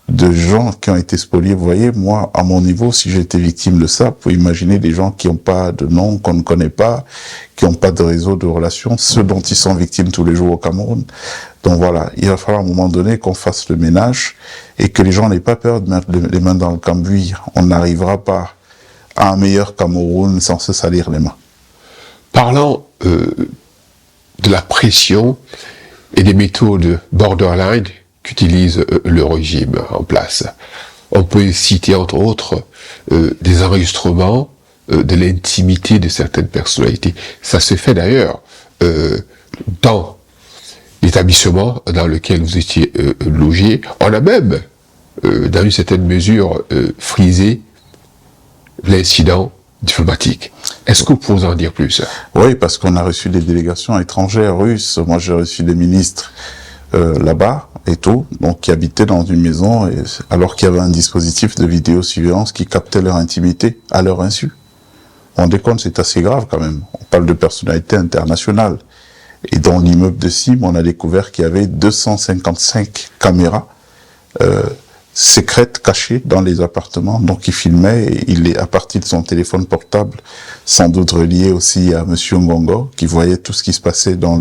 de gens qui ont été spoliés. Vous voyez, moi, à mon niveau, si j'ai été victime de ça, vous pouvez imaginer des gens qui n'ont pas de nom, qu'on ne connaît pas, qui n'ont pas de réseau de relations, ceux dont ils sont victimes tous les jours au Cameroun. Donc voilà, il va falloir à un moment donné qu'on fasse le ménage et que les gens n'aient pas peur de mettre les mains dans le cambouis. On n'arrivera pas à un meilleur Cameroun sans se salir les mains. Parlant de la pression et des méthodes borderline qu'utilise le régime en place. On peut citer entre autres des enregistrements de l'intimité de certaines personnalités. Ça se fait d'ailleurs dans l'établissement dans lequel vous étiez logé. On a même, dans une certaine mesure, frisé l'incident diplomatique. Est-ce que vous pouvez en dire plus? Oui, parce qu'on a reçu des délégations étrangères russes. Moi, j'ai reçu des ministres là-bas et tout, donc qui habitaient dans une maison, alors qu'il y avait un dispositif de vidéosurveillance qui captait leur intimité à leur insu. Vous vous rendez compte, c'est assez grave quand même. On parle de personnalités internationales. Et dans l'immeuble de Sim, on a découvert qu'il y avait 255 caméras secrètes cachées dans les appartements. Donc il filmait, et il est à partir de son téléphone portable, sans doute relié aussi à Monsieur Ngongo, qui voyait tout ce qui se passait dans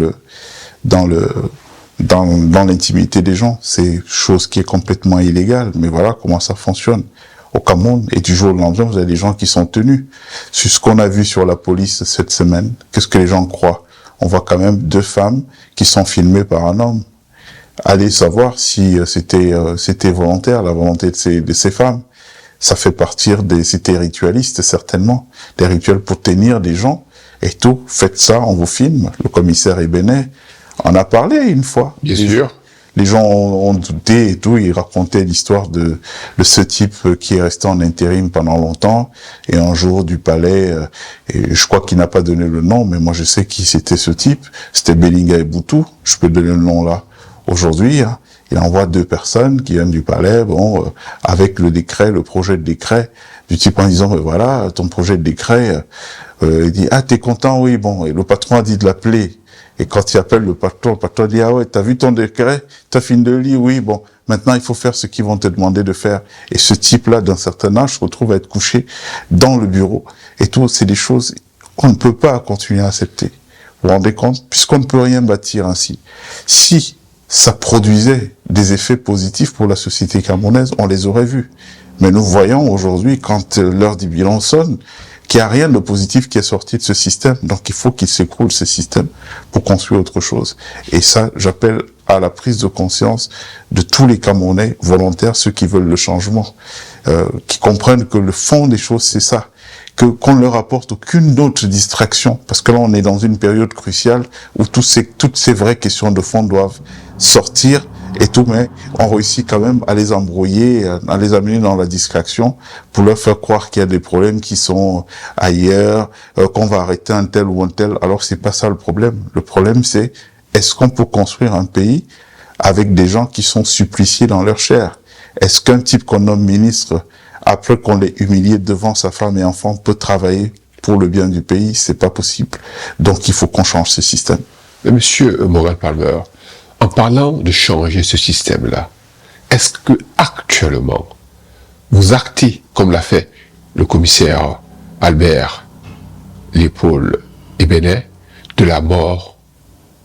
l'intimité des gens. C'est chose qui est complètement illégale, mais voilà comment ça fonctionne au Cameroun. Et du jour au lendemain, vous avez des gens qui sont tenus. Sur ce qu'on a vu sur la police cette semaine, qu'est-ce que les gens croient? On voit quand même 2 femmes qui sont filmées par un homme. Allez savoir si c'était volontaire, la volonté de ces femmes. Ça fait partir c'était ritualiste, certainement. Des rituels pour tenir des gens et tout. Faites ça, on vous filme. Le commissaire Ebenet en a parlé une fois. Bien sûr. les gens ont douté et tout, ils racontaient l'histoire de ce type qui est resté en intérim pendant longtemps, et un jour du palais, et je crois qu'il n'a pas donné le nom, mais moi je sais qui c'était ce type, c'était Belinga Eboutou, je peux donner le nom là aujourd'hui, hein. Il envoie 2 personnes qui viennent du palais, avec le décret, le projet de décret, du type en disant, voilà, ton projet de décret, il dit, ah, t'es content, oui, bon, et le patron a dit de l'appeler, et quand il appelle le patron dit, ah ouais, t'as vu ton décret, t'as fini de lire, oui, bon, maintenant il faut faire ce qu'ils vont te demander de faire, et ce type-là, d'un certain âge, se retrouve à être couché dans le bureau, et tout, c'est des choses qu'on ne peut pas continuer à accepter. Vous vous rendez compte? Puisqu'on ne peut rien bâtir ainsi. Si ça produisait des effets positifs pour la société camerounaise, on les aurait vus. Mais nous voyons aujourd'hui, quand l'heure du bilan sonne, qu'il n'y a rien de positif qui est sorti de ce système. Donc il faut qu'il s'écroule, ce système, pour construire autre chose. Et ça, j'appelle à la prise de conscience de tous les Camerounais volontaires, ceux qui veulent le changement, qui comprennent que le fond des choses, c'est ça. Qu'on ne leur apporte aucune autre distraction, parce que là on est dans une période cruciale où toutes ces vraies questions de fond doivent sortir et tout, mais on réussit quand même à les embrouiller, à les amener dans la distraction pour leur faire croire qu'il y a des problèmes qui sont ailleurs, qu'on va arrêter un tel ou un tel, alors c'est pas ça le problème. Le problème c'est, est-ce qu'on peut construire un pays avec des gens qui sont suppliciés dans leur chair? Est-ce qu'un type qu'on nomme ministre, après qu'on l'ait humilié devant sa femme et enfant, peut travailler pour le bien du pays? C'est pas possible. Donc il faut qu'on change ce système. Mais Monsieur Morgan Palmer, en parlant de changer ce système-là, est-ce que actuellement vous actez, comme l'a fait le commissaire Albert Léopold Ebenet, de la mort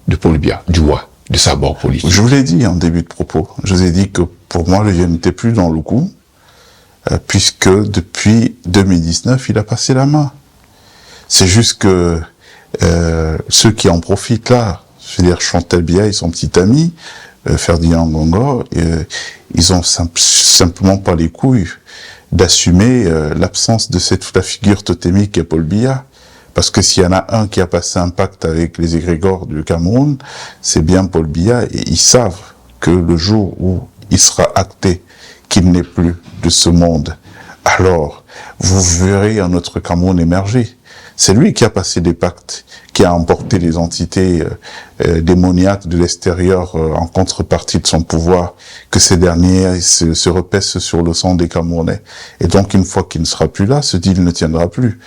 de Paul Biya, du moins de sa mort politique? Je vous l'ai dit en début de propos. Je vous ai dit que pour moi le vieux n'était plus dans le coup, puisque depuis 2019, il a passé la main. C'est juste que ceux qui en profitent là, c'est-à-dire Chantal Biya et son petit ami, Ferdinand Ngongor, ils ont simplement pas les couilles d'assumer l'absence de la figure totémique qu'est Paul Biya. Parce que s'il y en a un qui a passé un pacte avec les égrégores du Cameroun, c'est bien Paul Biya, et ils savent que le jour où il sera acté qu'il n'est plus de ce monde, alors vous verrez un autre Cameroun émerger. C'est lui qui a passé des pactes, qui a emporté les entités démoniaques de l'extérieur en contrepartie de son pouvoir, que ces derniers se repaissent sur le sang des Camerounais. Et donc une fois qu'il ne sera plus là, ce deal ne tiendra plus.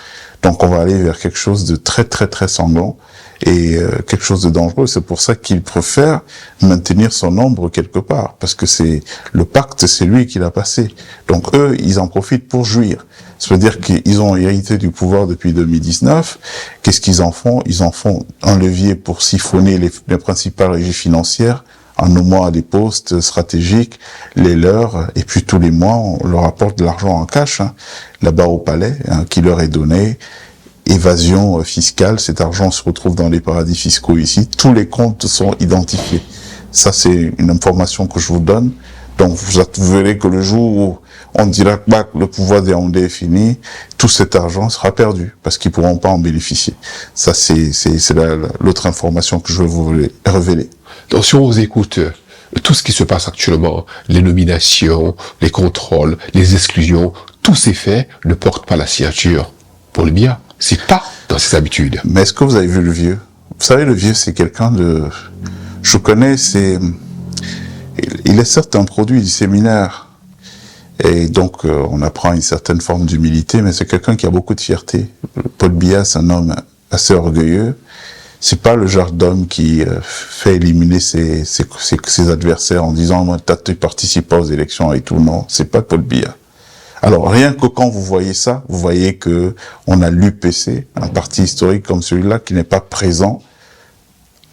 Donc on va aller vers quelque chose de très très très sanglant et quelque chose de dangereux. C'est pour ça qu'il préfère maintenir son ombre quelque part, parce que c'est le pacte, c'est lui qui l'a passé. Donc eux, ils en profitent pour jouir. Ça veut dire qu'ils ont hérité du pouvoir depuis 2019. Qu'est-ce qu'ils en font? Ils en font un levier pour siphonner les principales régies financières en nommant à des postes stratégiques les leurs, et puis tous les mois, on leur apporte de l'argent en cash, là-bas au palais, qui leur est donné. Évasion fiscale, cet argent se retrouve dans les paradis fiscaux ici. Tous les comptes sont identifiés. Ça, c'est une information que je vous donne. Donc, vous verrez que le jour où on dira que le pouvoir des Yaoundé est fini, tout cet argent sera perdu, parce qu'ils pourront pas en bénéficier. Ça, c'est l'autre information que je veux vous révéler. Donc, si on vous écoute, tout ce qui se passe actuellement, les nominations, les contrôles, les exclusions, tous ces faits ne portent pas la signature Paul Biya. C'est pas dans ses habitudes. Mais est-ce que vous avez vu le vieux? Vous savez, le vieux, c'est quelqu'un de... Je connais, il est certes un produit du séminaire. Et donc, on apprend une certaine forme d'humilité, mais c'est quelqu'un qui a beaucoup de fierté. Paul Biya, c'est un homme assez orgueilleux. C'est pas le genre d'homme qui fait éliminer ses adversaires en disant « tu participes pas aux élections et tout ». Non, c'est pas Paul Biya. Alors, rien que quand vous voyez ça, vous voyez que on a l'UPC, un parti historique comme celui-là, qui n'est pas présent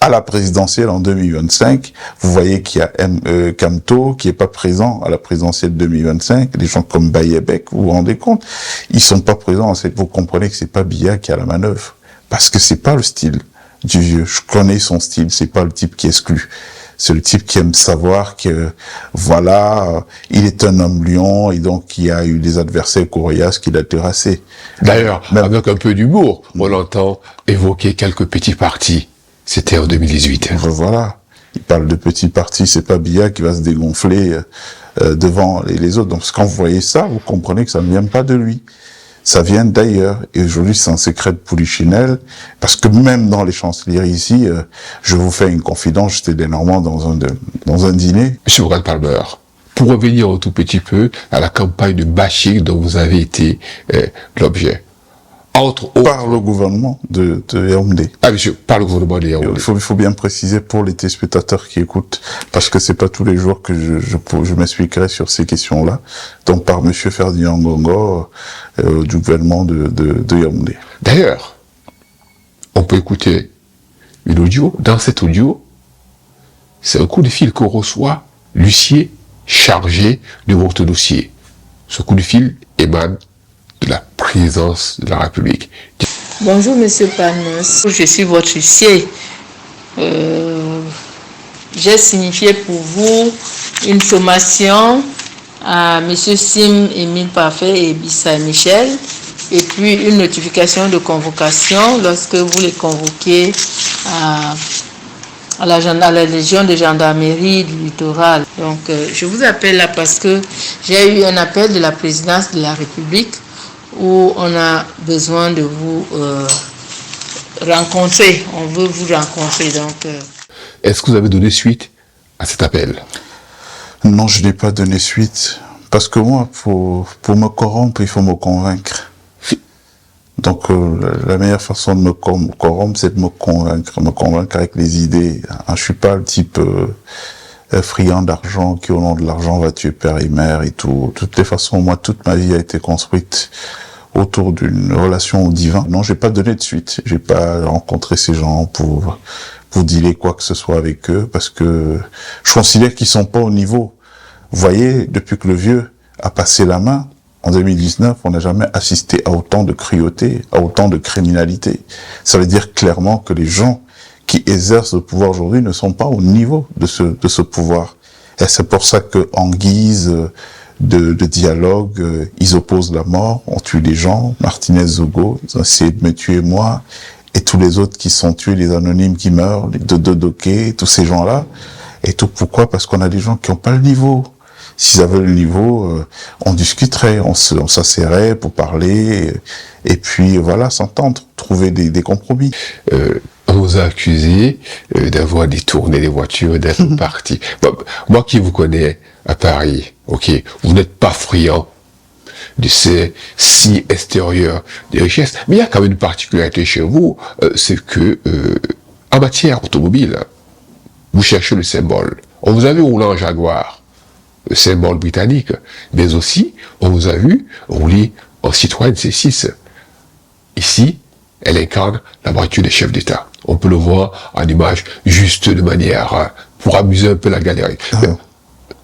à la présidentielle en 2025. Vous voyez qu'il y a Kamto qui est pas présent à la présidentielle 2025. Des gens comme Bayebek, vous vous rendez compte, ils sont pas présents. Vous comprenez que c'est pas Biya qui a la manœuvre, parce que c'est pas le style du vieux. Je connais son style, c'est pas le type qui exclut. C'est le type qui aime savoir que, voilà, il est un homme lion, et donc il y a eu des adversaires coriaces qu'il a terrassés. D'ailleurs, avec un peu d'humour, on l'entend évoquer quelques petits partis. C'était en 2018. Voilà. Il parle de petits partis, c'est pas Biya qui va se dégonfler devant les autres. Donc quand vous voyez ça, vous comprenez que ça ne vient pas de lui. Ça vient d'ailleurs. Et aujourd'hui, c'est un secret de Polichinelle, parce que même dans les chancelleries ici, je vous fais une confidence, j'étais dernièrement dans un dîner. Monsieur Morgan Palmer, pour revenir un tout petit peu à la campagne de bashing dont vous avez été l'objet. Par le gouvernement de Yaoundé. Ah monsieur, par le gouvernement de Yaoundé. Il faut bien préciser pour les téléspectateurs qui écoutent, parce que c'est pas tous les jours que je m'expliquerai sur ces questions-là. Donc par monsieur Ferdinand Ngongo, du gouvernement de Yaoundé. D'ailleurs, on peut écouter une audio. Dans cet audio, c'est un coup de fil qu'on reçoit, l'huissier chargé de votre dossier. Ce coup de fil émane de la présidence de la République. Bonjour Monsieur Panos, je suis votre huissier. J'ai signifié pour vous une sommation à Monsieur Sim, Émile Parfait et Bissa Michel, et puis une notification de convocation lorsque vous les convoquez à la Légion de gendarmerie du littoral. Donc je vous appelle là parce que j'ai eu un appel de la présidence de la République où on a besoin de vous rencontrer. On veut vous rencontrer. Donc, Est-ce que vous avez donné suite à cet appel? Non, je n'ai pas donné suite. Parce que moi, pour me corrompre, il faut me convaincre. Donc, la meilleure façon de me corrompre, c'est de me convaincre avec les idées. Je suis pas le type friand d'argent qui, au nom de l'argent, va tuer père et mère et tout. De toutes les façons, moi, toute ma vie a été construite autour d'une relation au divin. Non, j'ai pas donné de suite. J'ai pas rencontré ces gens pour dealer quoi que ce soit avec eux, parce que je considère qu'ils sont pas au niveau. Vous voyez, depuis que le vieux a passé la main, en 2019, on n'a jamais assisté à autant de cruauté, à autant de criminalité. Ça veut dire clairement que les gens qui exercent le pouvoir aujourd'hui ne sont pas au niveau de ce pouvoir. Et c'est pour ça que, en guise de dialogue, ils opposent la mort, on tue les gens. Martinez Zogo, ils ont essayé de me tuer moi, et tous les autres qui sont tués, les anonymes qui meurent, les Dodoké, tous ces gens-là. Et tout pourquoi? Parce qu'on a des gens qui n'ont pas le niveau. S'ils avaient le niveau, on discuterait, on s'asserrait pour parler, et puis voilà, s'entendre, trouver des compromis. On vous a accusé d'avoir détourné les voitures, d'être parti. Bon, moi qui vous connais à Paris, ok, vous n'êtes pas friand de ces si extérieurs des richesses, mais il y a quand même une particularité chez vous, c'est que en matière automobile, vous cherchez le symbole. On vous a vu rouler en Jaguar, le symbole britannique, mais aussi on vous a vu rouler en Citroën C6. Ici, elle incarne la voiture des chefs d'État. On peut le voir en image juste de manière pour amuser un peu la galerie.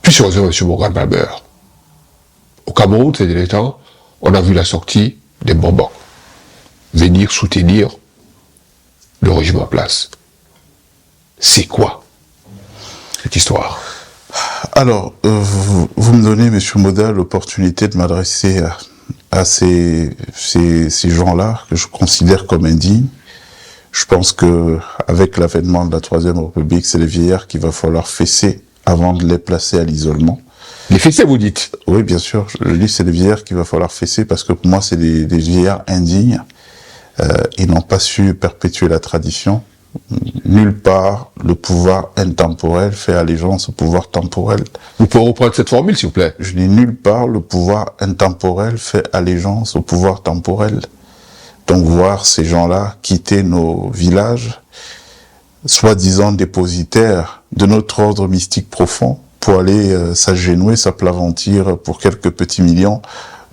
Plus sérieusement, M. Morgan Palmer, au Cameroun, ces derniers temps, on a vu la sortie des Bonbons venir soutenir le régime en place. C'est quoi cette histoire? Alors, vous me donnez, M. Moda, l'opportunité de m'adresser à ces gens-là que je considère comme indignes. Je pense que avec l'avènement de la Troisième République, c'est les vieillards qu'il va falloir fesser avant de les placer à l'isolement. Les fesser, vous dites? Oui, bien sûr. Je dis c'est les vieillards qu'il va falloir fesser parce que pour moi, c'est des vieillards indignes. Ils n'ont pas su perpétuer la tradition. Nulle part le pouvoir intemporel fait allégeance au pouvoir temporel. Vous pouvez reprendre cette formule, s'il vous plaît? Je dis nulle part le pouvoir intemporel fait allégeance au pouvoir temporel. Donc voir ces gens-là quitter nos villages, soi-disant dépositaires de notre ordre mystique profond, pour aller s'agenouiller, s'aplaventir pour quelques petits millions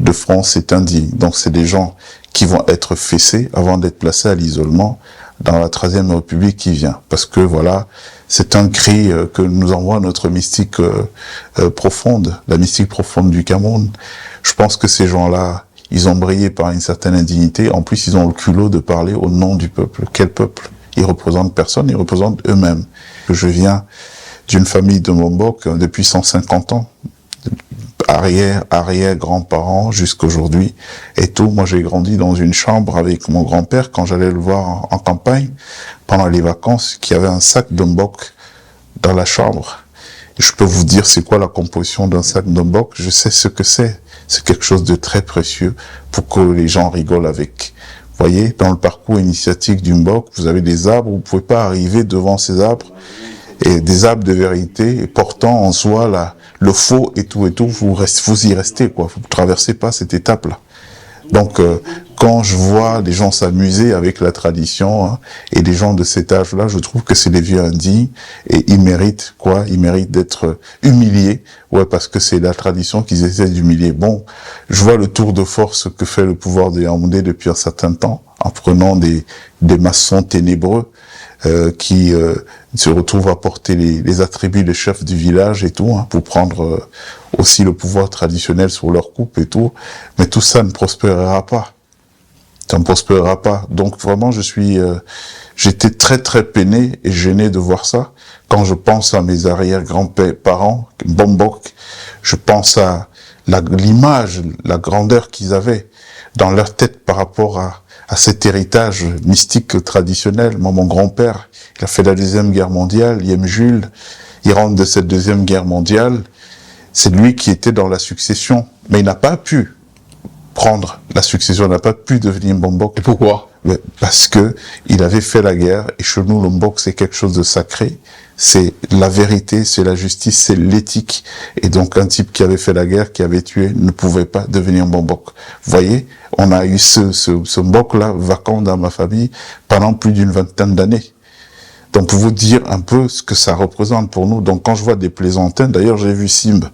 de francs, c'est indigne. Donc c'est des gens qui vont être fessés avant d'être placés à l'isolement dans la Troisième République qui vient. Parce que voilà, c'est un cri que nous envoie notre mystique profonde, la mystique profonde du Cameroun. Je pense que ces gens-là, ils ont brillé par une certaine indignité. En plus, ils ont le culot de parler au nom du peuple. Quel peuple? Ils représentent personne, ils représentent eux-mêmes. Je viens d'une famille de Mombok depuis 150 ans. Arrière-grands-parents jusqu'à aujourd'hui et tout. Moi, j'ai grandi dans une chambre avec mon grand-père quand j'allais le voir en campagne pendant les vacances, qui avait un sac de mbok dans la chambre. Je peux vous dire c'est quoi la composition d'un sac de Mbok, je sais ce que c'est. C'est quelque chose de très précieux pour que les gens rigolent avec. Vous voyez, dans le parcours initiatique du Mbok, vous avez des arbres, vous ne pouvez pas arriver devant ces arbres, et des arbres de vérité, et portant en soi le faux et tout, vous y restez, quoi. Vous ne traversez pas cette étape-là. Donc, quand je vois les gens s'amuser avec la tradition, hein, et les gens de cet âge-là, je trouve que c'est des vieux indignes, et ils méritent, quoi, ils méritent d'être humiliés, ouais, parce que c'est la tradition qu'ils essaient d'humilier. Bon, je vois le tour de force que fait le pouvoir de Yaoundé depuis un certain temps, en prenant des maçons ténébreux, qui se retrouvent à porter les attributs des chefs du village et tout, hein, pour prendre aussi le pouvoir traditionnel sur leur coupe et tout, mais tout ça ne prospérera pas. Ça ne prospérera pas. Donc vraiment, j'étais très très peiné et gêné de voir ça. Quand je pense à mes arrière-grands-parents, Bombok, je pense à l'image, la grandeur qu'ils avaient dans leur tête par rapport à cet héritage mystique traditionnel. Moi, mon grand-père, il a fait la Deuxième Guerre mondiale, Yem Jules, il rentre de cette Deuxième Guerre mondiale, c'est lui qui était dans la succession, mais il n'a pas pu prendre la succession, il n'a pas pu devenir Bombok. Et pourquoi? Parce que il avait fait la guerre, et chez nous, le Mbok, c'est quelque chose de sacré, c'est la vérité, c'est la justice, c'est l'éthique, et donc un type qui avait fait la guerre, qui avait tué, ne pouvait pas devenir Bombok. Vous voyez, on a eu ce Mbok-là vacant dans ma famille pendant plus d'une vingtaine d'années. Donc pour vous dire un peu ce que ça représente pour nous, donc quand je vois des plaisantins, d'ailleurs j'ai vu Simb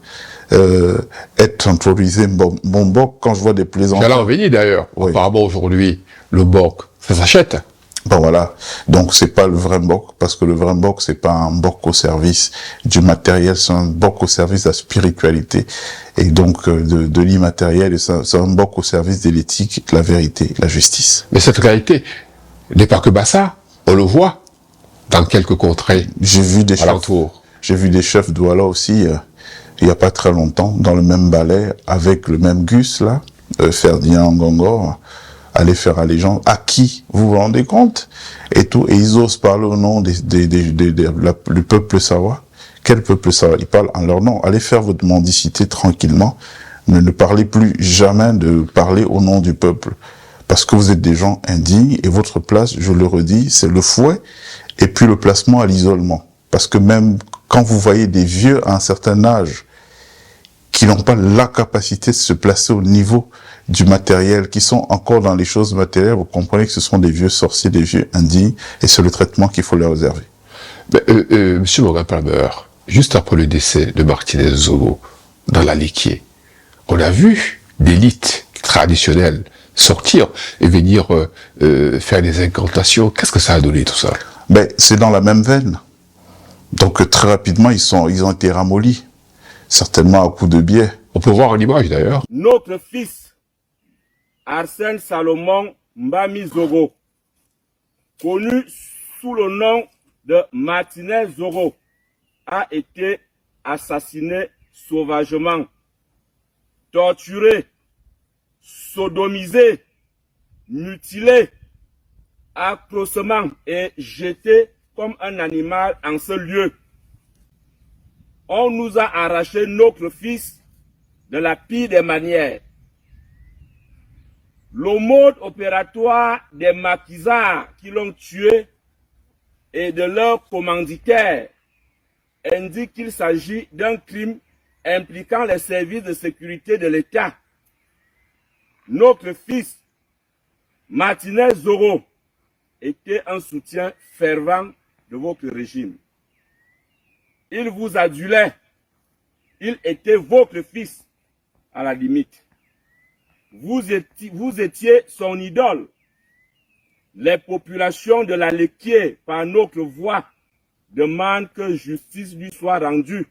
être introduisé Bombok, quand je vois des plaisantins... J'allais en venir d'ailleurs, oui. Apparemment aujourd'hui, le Mbok, ça s'achète. Ben voilà, donc c'est pas le vrai Mbok, parce que le vrai Mbok, c'est pas un Mbok au service du matériel, c'est un Mbok au service de la spiritualité, et donc de l'immatériel, et c'est un Mbok au service de l'éthique, de la vérité, de la justice. Mais cette réalité n'est pas que Bassa, on le voit dans quelques contrées. J'ai vu des chefs Douala aussi, il y a pas très longtemps, dans le même ballet, avec le même Gus là, Ferdinand Ngongor, aller faire allégeance à qui vous vous rendez compte et tout, et ils osent parler au nom du peuple Sawa. Quel peuple Sawa? Ils parlent en leur nom. Allez faire votre mendicité tranquillement, mais ne parlez plus jamais de parler au nom du peuple, parce que vous êtes des gens indignes, et votre place, je le redis, c'est le fouet et puis le placement à l'isolement, parce que même quand vous voyez des vieux à un certain âge qui n'ont pas la capacité de se placer au niveau du matériel, qui sont encore dans les choses matérielles, vous comprenez que ce sont des vieux sorciers, des vieux indignes, et c'est le traitement qu'il faut leur réserver. Monsieur Morgan Palmer, juste après le décès de Martinez Zogo, dans la Liquier, on a vu d'élite traditionnelle sortir et venir faire des incantations. Qu'est-ce que ça a donné tout ça? C'est dans la même veine. Donc très rapidement, ils ont été ramollis. Certainement à coup de biais. On peut voir une image d'ailleurs. Notre fils, Arsène Salomon Mbami Zogo, connu sous le nom de Martinez Zogo, a été assassiné sauvagement, torturé, sodomisé, mutilé, atrocement et jeté comme un animal en ce lieu. On nous a arraché notre fils de la pire des manières. Le mode opératoire des maquisards qui l'ont tué et de leurs commanditaires indique qu'il s'agit d'un crime impliquant les services de sécurité de l'État. Notre fils, Martinez Zogo, était un soutien fervent de votre régime. Il vous adulait. Il était votre fils, à la limite. Vous étiez son idole. Les populations de la Liquier, par notre voix, demandent que justice lui soit rendue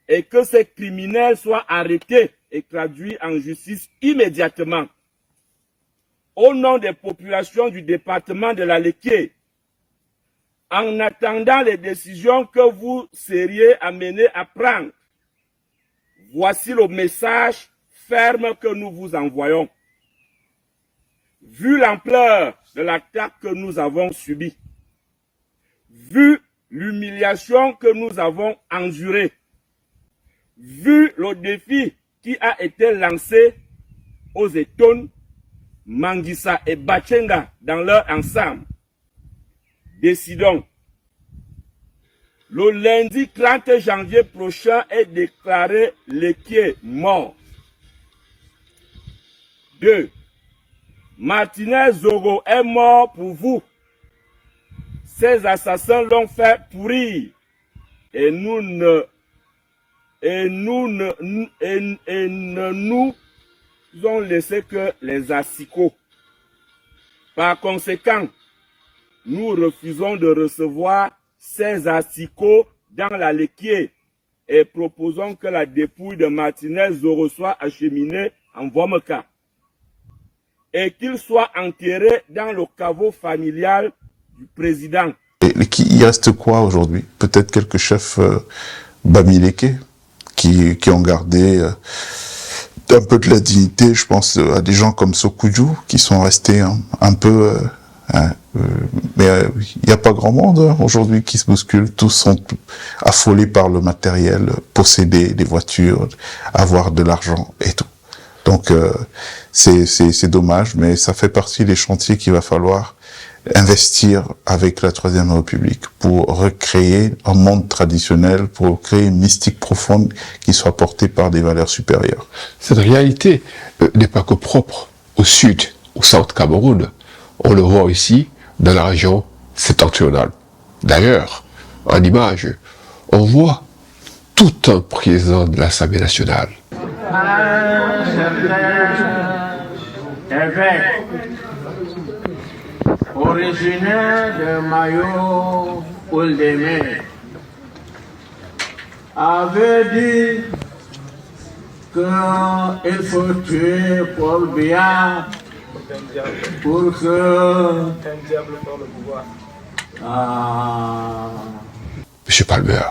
et que ces criminels soient arrêtés et traduits en justice immédiatement. Au nom des populations du département de la Liquier, en attendant les décisions que vous seriez amenés à prendre, voici le message ferme que nous vous envoyons. Vu l'ampleur de l'attaque que nous avons subie, vu l'humiliation que nous avons endurée, vu le défi qui a été lancé aux Etones, Manguissa et Bachenga dans leur ensemble, décidons. Le lundi 30 janvier prochain est déclaré Lequier mort. 2. Martinez Zogo est mort pour vous. Ces assassins l'ont fait pourrir. Et nous ne nous ont laissé que les assicots. Par conséquent, nous refusons de recevoir ces assicots dans la Lequier et proposons que la dépouille de Martinez Zogo soit acheminée en Vomeka et qu'il soit enterré dans le caveau familial du président. Il reste quoi aujourd'hui? Peut-être quelques chefs Bamileke qui ont gardé un peu de la dignité. Je pense à des gens comme Sokudju qui sont restés un peu... mais il n'y a pas grand monde aujourd'hui qui se bouscule. Tous sont affolés par le matériel, posséder des voitures, avoir de l'argent et tout. Donc c'est dommage, mais ça fait partie des chantiers qu'il va falloir investir avec la Troisième République pour recréer un monde traditionnel, pour créer une mystique profonde qui soit portée par des valeurs supérieures. Cette réalité n'est pas que propre au sud, au centre Cameroun. On le voit ici, dans la région septentrionale. D'ailleurs, en image, on voit tout un président de l'Assemblée nationale. Un certain évêque originaire de Mayo Ouldémé avait dit qu'il faut tuer Paul Biya pour que... Monsieur Palmer,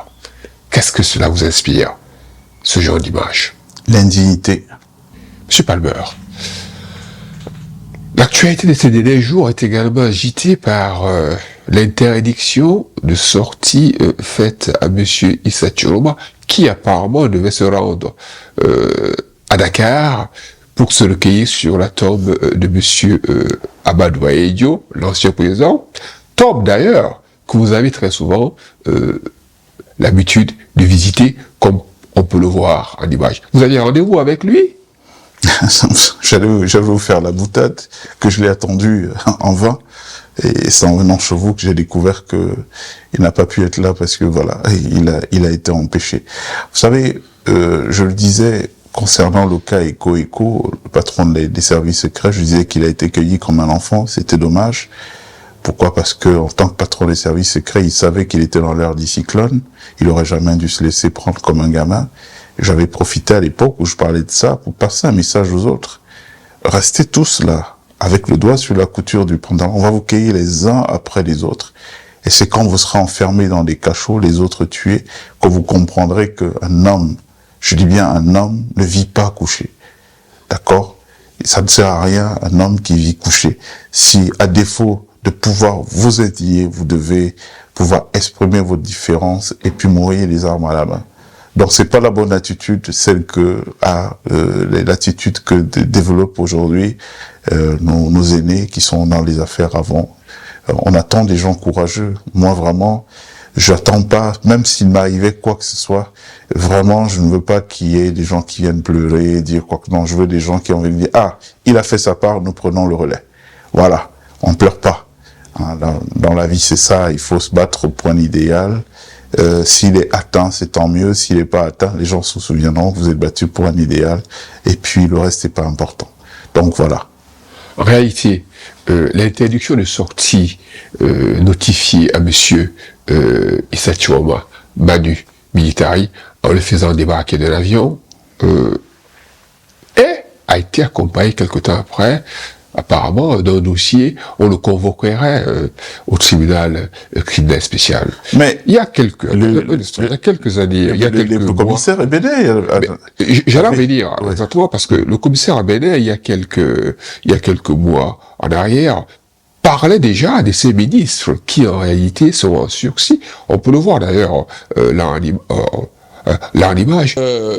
qu'est-ce que cela vous inspire, ce genre d'image? L'indignité. Monsieur Palmer, l'actualité de ces derniers jours est également agitée par l'interdiction de sortie faite à monsieur Issa Tchilombo, qui apparemment devait se rendre à Dakar pour se recueillir sur la tombe de monsieur Amadou Ahidjo, l'ancien président, tombe d'ailleurs que vous avez très souvent l'habitude de visiter, comme on peut le voir en image. Vous aviez rendez-vous avec lui? J'allais vous faire la boutade, que je l'ai attendu en vain, et c'est en venant chez vous que j'ai découvert que il n'a pas pu être là parce que voilà, il a été empêché. Vous savez, je le disais concernant le cas Eko, le patron des services secrets, je disais qu'il a été cueilli comme un enfant, c'était dommage. Pourquoi? Parce que en tant que patron des services secrets, il savait qu'il était dans l'ère du cyclone, il aurait jamais dû se laisser prendre comme un gamin. J'avais profité à l'époque où je parlais de ça pour passer un message aux autres. Restez tous là, avec le doigt sur la couture du pantalon. On va vous cueillir les uns après les autres. Et c'est quand vous serez enfermés dans des cachots, les autres tués, que vous comprendrez qu'un homme, je dis bien un homme, ne vit pas couché. D'accord? Ça ne sert à rien, un homme qui vit couché. Si, à défaut de pouvoir vous indigner, vous devez pouvoir exprimer votre différence et puis mourir les armes à la main. Donc c'est pas la bonne attitude, celle que l'attitude que développent aujourd'hui nos aînés qui sont dans les affaires avant. On attend des gens courageux. Moi vraiment, j'attends pas, même s'il m'arrivait quoi que ce soit, vraiment je ne veux pas qu'il y ait des gens qui viennent pleurer, dire quoi que non, je veux des gens qui ont envie de dire ah, il a fait sa part, nous prenons le relais. Voilà, on pleure pas. Dans la vie c'est ça, il faut se battre au point idéal. S'il est atteint, c'est tant mieux. S'il n'est pas atteint, les gens se souviendront que vous êtes battu pour un idéal. Et puis, le reste n'est pas important. Donc, voilà. En réalité, l'interdiction de sortie notifiée à monsieur Issa Tchilombo, Manu Militari, en le faisant débarquer de l'avion, a été accompagnée quelque temps après, apparemment, d'un dossier, on le convoquerait au tribunal criminel spécial. Mais il y a quelques années, le commissaire Ebene. J'allais en venir, exactement, parce que le commissaire Ebene, il y a quelques mois en arrière, parlait déjà de ces ministres qui en réalité sont en sursis. On peut le voir d'ailleurs là en image.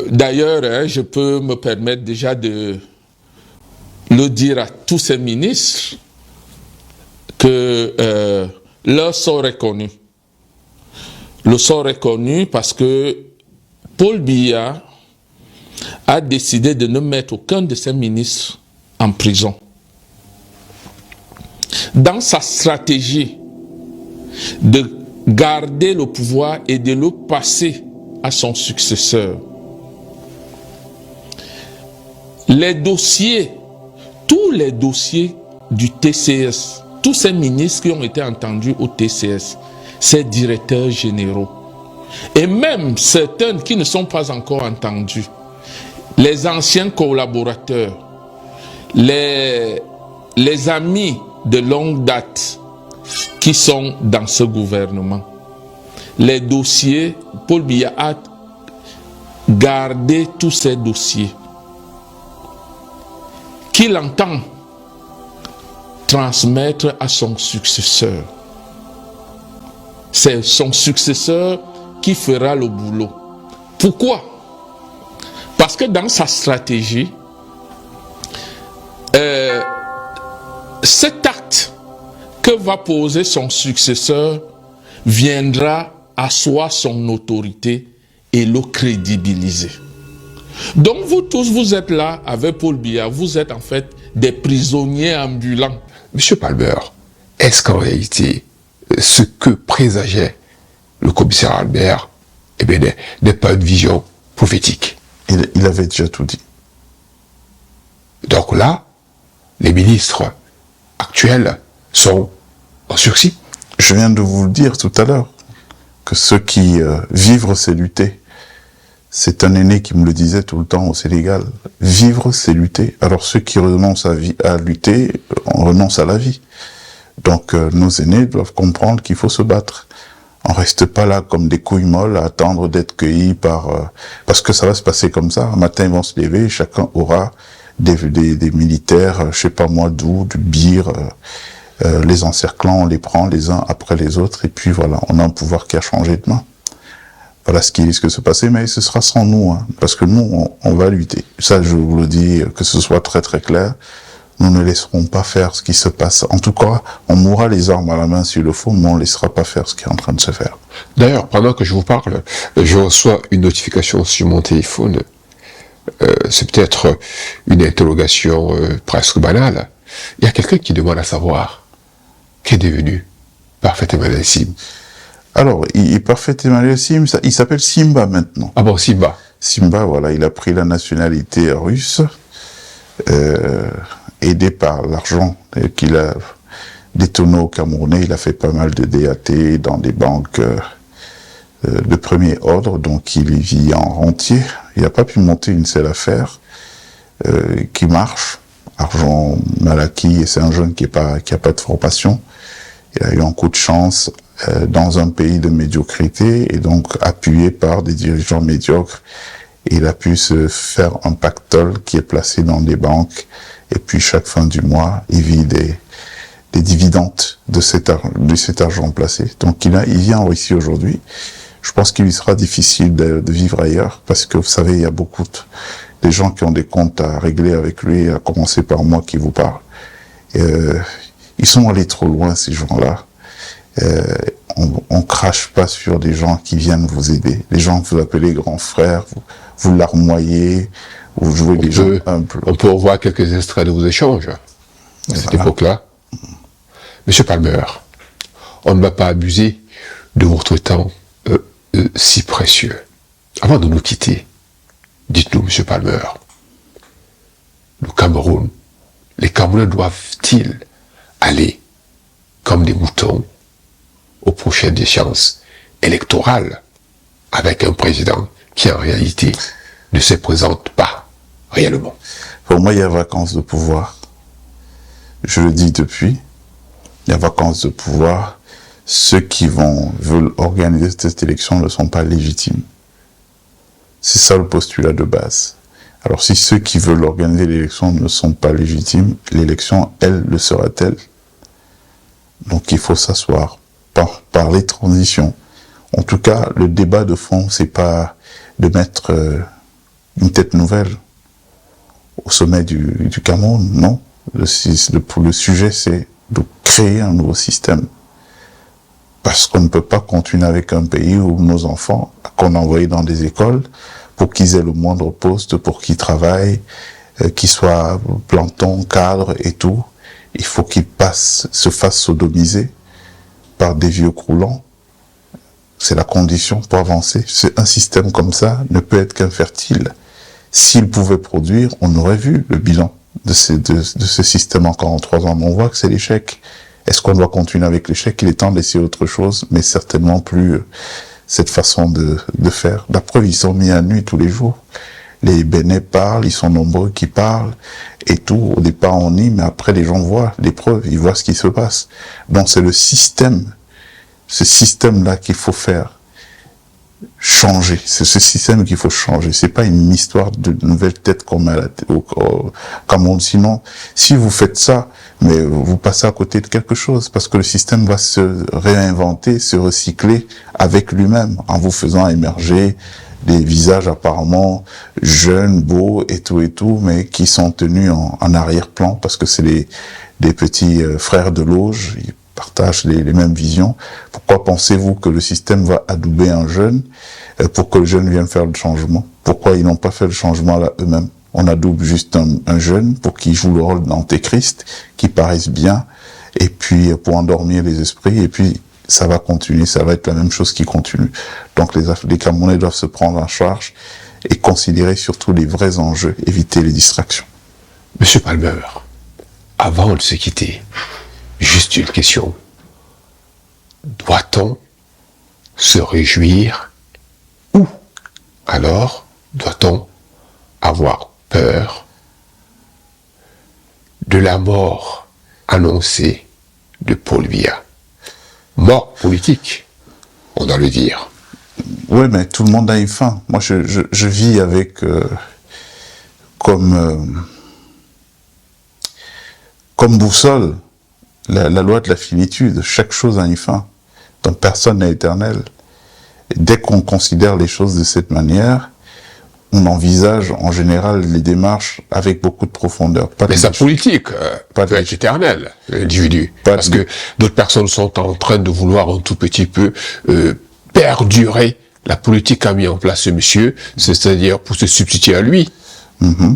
D'ailleurs, je peux me permettre déjà de le dire à tous ces ministres que leur sort est connu. Le sort est connu parce que Paul Biya a décidé de ne mettre aucun de ses ministres en prison. Dans sa stratégie de garder le pouvoir et de le passer à son successeur, les dossiers, tous les dossiers du TCS, tous ces ministres qui ont été entendus au TCS, ces directeurs généraux, et même certains qui ne sont pas encore entendus, les anciens collaborateurs, les amis de longue date qui sont dans ce gouvernement. Les dossiers, Paul Biya a gardé tous ces dossiers qu'il entend transmettre à son successeur. C'est son successeur qui fera le boulot. Pourquoi? Parce que dans sa stratégie, cet acte que va poser son successeur viendra asseoir son autorité et le crédibiliser. Donc vous tous, vous êtes là avec Paul Biya, vous êtes en fait des prisonniers ambulants. Monsieur Palmer, est-ce qu'en réalité, ce que présageait le commissaire Albert, eh bien, n'est pas une vision prophétique? Il avait déjà tout dit. Donc là, les ministres actuels sont en sursis. Je viens de vous le dire tout à l'heure, que ceux qui vivre c'est lutter. C'est un aîné qui me le disait tout le temps au Sénégal. Vivre c'est lutter. Alors ceux qui renoncent à lutter, on renonce à la vie. Donc nos aînés doivent comprendre qu'il faut se battre. On reste pas là comme des couilles molles à attendre d'être cueillis par... parce que ça va se passer comme ça. Un matin, ils vont se lever, chacun aura des militaires, je sais pas moi d'où, du Bir, les encerclant, on les prend les uns après les autres, et puis voilà, on a un pouvoir qui a changé de main. Voilà ce qui risque de se passer, mais ce sera sans nous, hein, parce que nous, on va lutter. Ça, je vous le dis, que ce soit très très clair. Nous ne laisserons pas faire ce qui se passe. En tout cas, on mourra les armes à la main s'il le faut, mais on ne laissera pas faire ce qui est en train de se faire. D'ailleurs, pendant que je vous parle, je reçois une notification sur mon téléphone. C'est peut-être une interrogation presque banale. Il y a quelqu'un qui demande à savoir qu'est devenu Parfait Emmanuel Sim. Alors, Parfait Emmanuel Sim, il s'appelle Simba maintenant. Ah bon, Simba. Simba, voilà, il a pris la nationalité russe. Aidé par l'argent qu'il a détourné au Camerounais, il a fait pas mal de DAT dans des banques de premier ordre, donc il vit en rentier. Il n'a pas pu monter une seule affaire qui marche. Argent mal acquis, et c'est un jeune qui a pas de formation. Il a eu un coup de chance dans un pays de médiocrité, et donc appuyé par des dirigeants médiocres, il a pu se faire un pactole qui est placé dans des banques. Et puis chaque fin du mois, il vit des dividendes de cet argent placé. Donc il vient en Russie aujourd'hui. Je pense qu'il lui sera difficile de vivre ailleurs, parce que vous savez, il y a beaucoup de gens qui ont des comptes à régler avec lui, à commencer par moi qui vous parle. Ils sont allés trop loin, ces gens-là. On crache pas sur des gens qui viennent vous aider. Les gens que vous appelez grands frères, vous larmoyez, vous jouez des gens humbles. On peut revoir quelques extraits de vos échanges à cette époque-là. Monsieur Palmer, on ne va pas abuser de votre temps si précieux. Avant de nous quitter, dites-nous, Monsieur Palmer, le Cameroun, les Camerounais doivent-ils aller comme des moutons aux prochaines échéances électorales avec un président qui en réalité ne se présente pas réellement? Pour moi, il y a vacances de pouvoir. Je le dis depuis, il y a vacances de pouvoir. Ceux qui veulent organiser cette élection ne sont pas légitimes. C'est ça le postulat de base. Alors si ceux qui veulent organiser l'élection ne sont pas légitimes, l'élection, elle, le sera-t-elle? Donc il faut s'asseoir, parler transition. En tout cas, le débat de fond, c'est pas de mettre une tête nouvelle au sommet du Cameroun, non. Le sujet, c'est de créer un nouveau système. Parce qu'on ne peut pas continuer avec un pays où nos enfants, qu'on a envoyés dans des écoles, pour qu'ils aient le moindre poste, pour qu'ils travaillent, qu'ils soient plantons, cadres et tout, il faut qu'ils se fassent sodomiser par des vieux croulants. C'est la condition pour avancer. Un système comme ça ne peut être qu'infertile. S'il pouvait produire, on aurait vu le bilan de ce système encore en 3 ans. Mais on voit que c'est l'échec. Est-ce qu'on doit continuer avec l'échec? Il est temps d'essayer autre chose, mais certainement plus cette façon de faire. La preuve, ils sont mis à nu tous les jours. Les Bénais parlent, ils sont nombreux qui parlent, et tout. Au départ, on nie, mais après, les gens voient les preuves, ils voient ce qui se passe. Donc, c'est le système, ce système-là qu'il faut faire changer. C'est ce système qu'il faut changer. C'est pas une histoire de nouvelle tête qu'on met à la tête au Cameroun. Sinon, si vous faites ça, mais vous passez à côté de quelque chose, parce que le système va se réinventer, se recycler avec lui-même, en vous faisant émerger des visages apparemment jeunes, beaux et tout, mais qui sont tenus en arrière-plan, parce que c'est des petits frères de loge, ils partagent les mêmes visions. Pourquoi pensez-vous que le système va adouber un jeune pour que le jeune vienne faire le changement? Pourquoi ils n'ont pas fait le changement là eux-mêmes? On adoube juste un jeune pour qu'il joue le rôle d'antéchrist, qui paraisse bien, et puis pour endormir les esprits, et puis ça va continuer, ça va être la même chose qui continue. Donc les Camerounais doivent se prendre en charge et considérer surtout les vrais enjeux, éviter les distractions. Monsieur Palmer, avant de se quitter, juste une question. Doit-on se réjouir ou alors doit-on avoir peur de la mort annoncée de Paul Biya? Mort politique, on doit le dire. Oui, mais tout le monde a une fin. Moi, je vis avec comme boussole la loi de la finitude. Chaque chose a une fin. Donc personne n'est éternel. Et dès qu'on considère les choses de cette manière, on envisage en général les démarches avec beaucoup de profondeur. Mais sa politique peut être éternelle, l'individu. Parce que d'autres personnes sont en train de vouloir un tout petit peu perdurer la politique qu'a mis en place ce monsieur, c'est-à-dire pour se substituer à lui.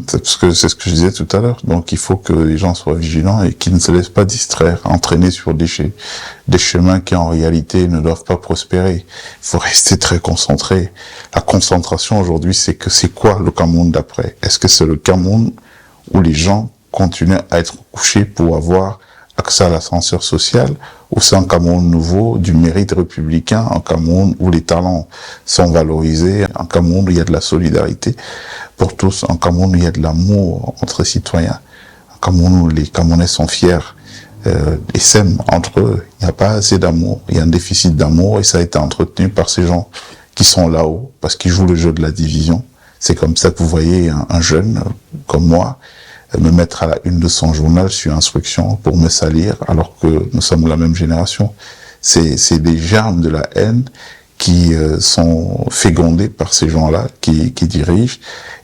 C'est ce que je disais tout à l'heure. Donc il faut que les gens soient vigilants et qu'ils ne se laissent pas distraire, entraîner sur des chemins qui en réalité ne doivent pas prospérer. Il faut rester très concentré. La concentration aujourd'hui, c'est quoi le Cameroun d'après? Est-ce que c'est le Cameroun où les gens continuent à être couchés pour avoir accès à l'ascenseur social, ou c'est un Cameroun nouveau, du mérite républicain, un Cameroun où les talents sont valorisés, un Cameroun où il y a de la solidarité pour tous, un Cameroun où il y a de l'amour entre citoyens, un Cameroun où les Camerounais sont fiers et s'aiment entre eux. Il n'y a pas assez d'amour, il y a un déficit d'amour et ça a été entretenu par ces gens qui sont là-haut parce qu'ils jouent le jeu de la division. C'est comme ça que vous voyez un jeune comme moi me mettre à la une de son journal sur instruction pour me salir alors que nous sommes la même génération. C'est des germes de la haine qui sont fécondés par ces gens-là qui dirigent,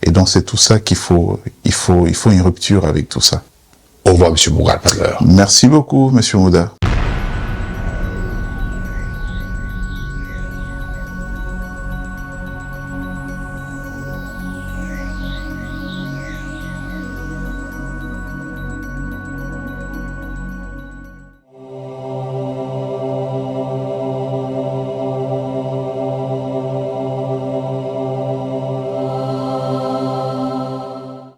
et donc c'est tout ça il faut une rupture avec tout ça. Au revoir, monsieur Morgan Palmer. Merci beaucoup, monsieur Mouda.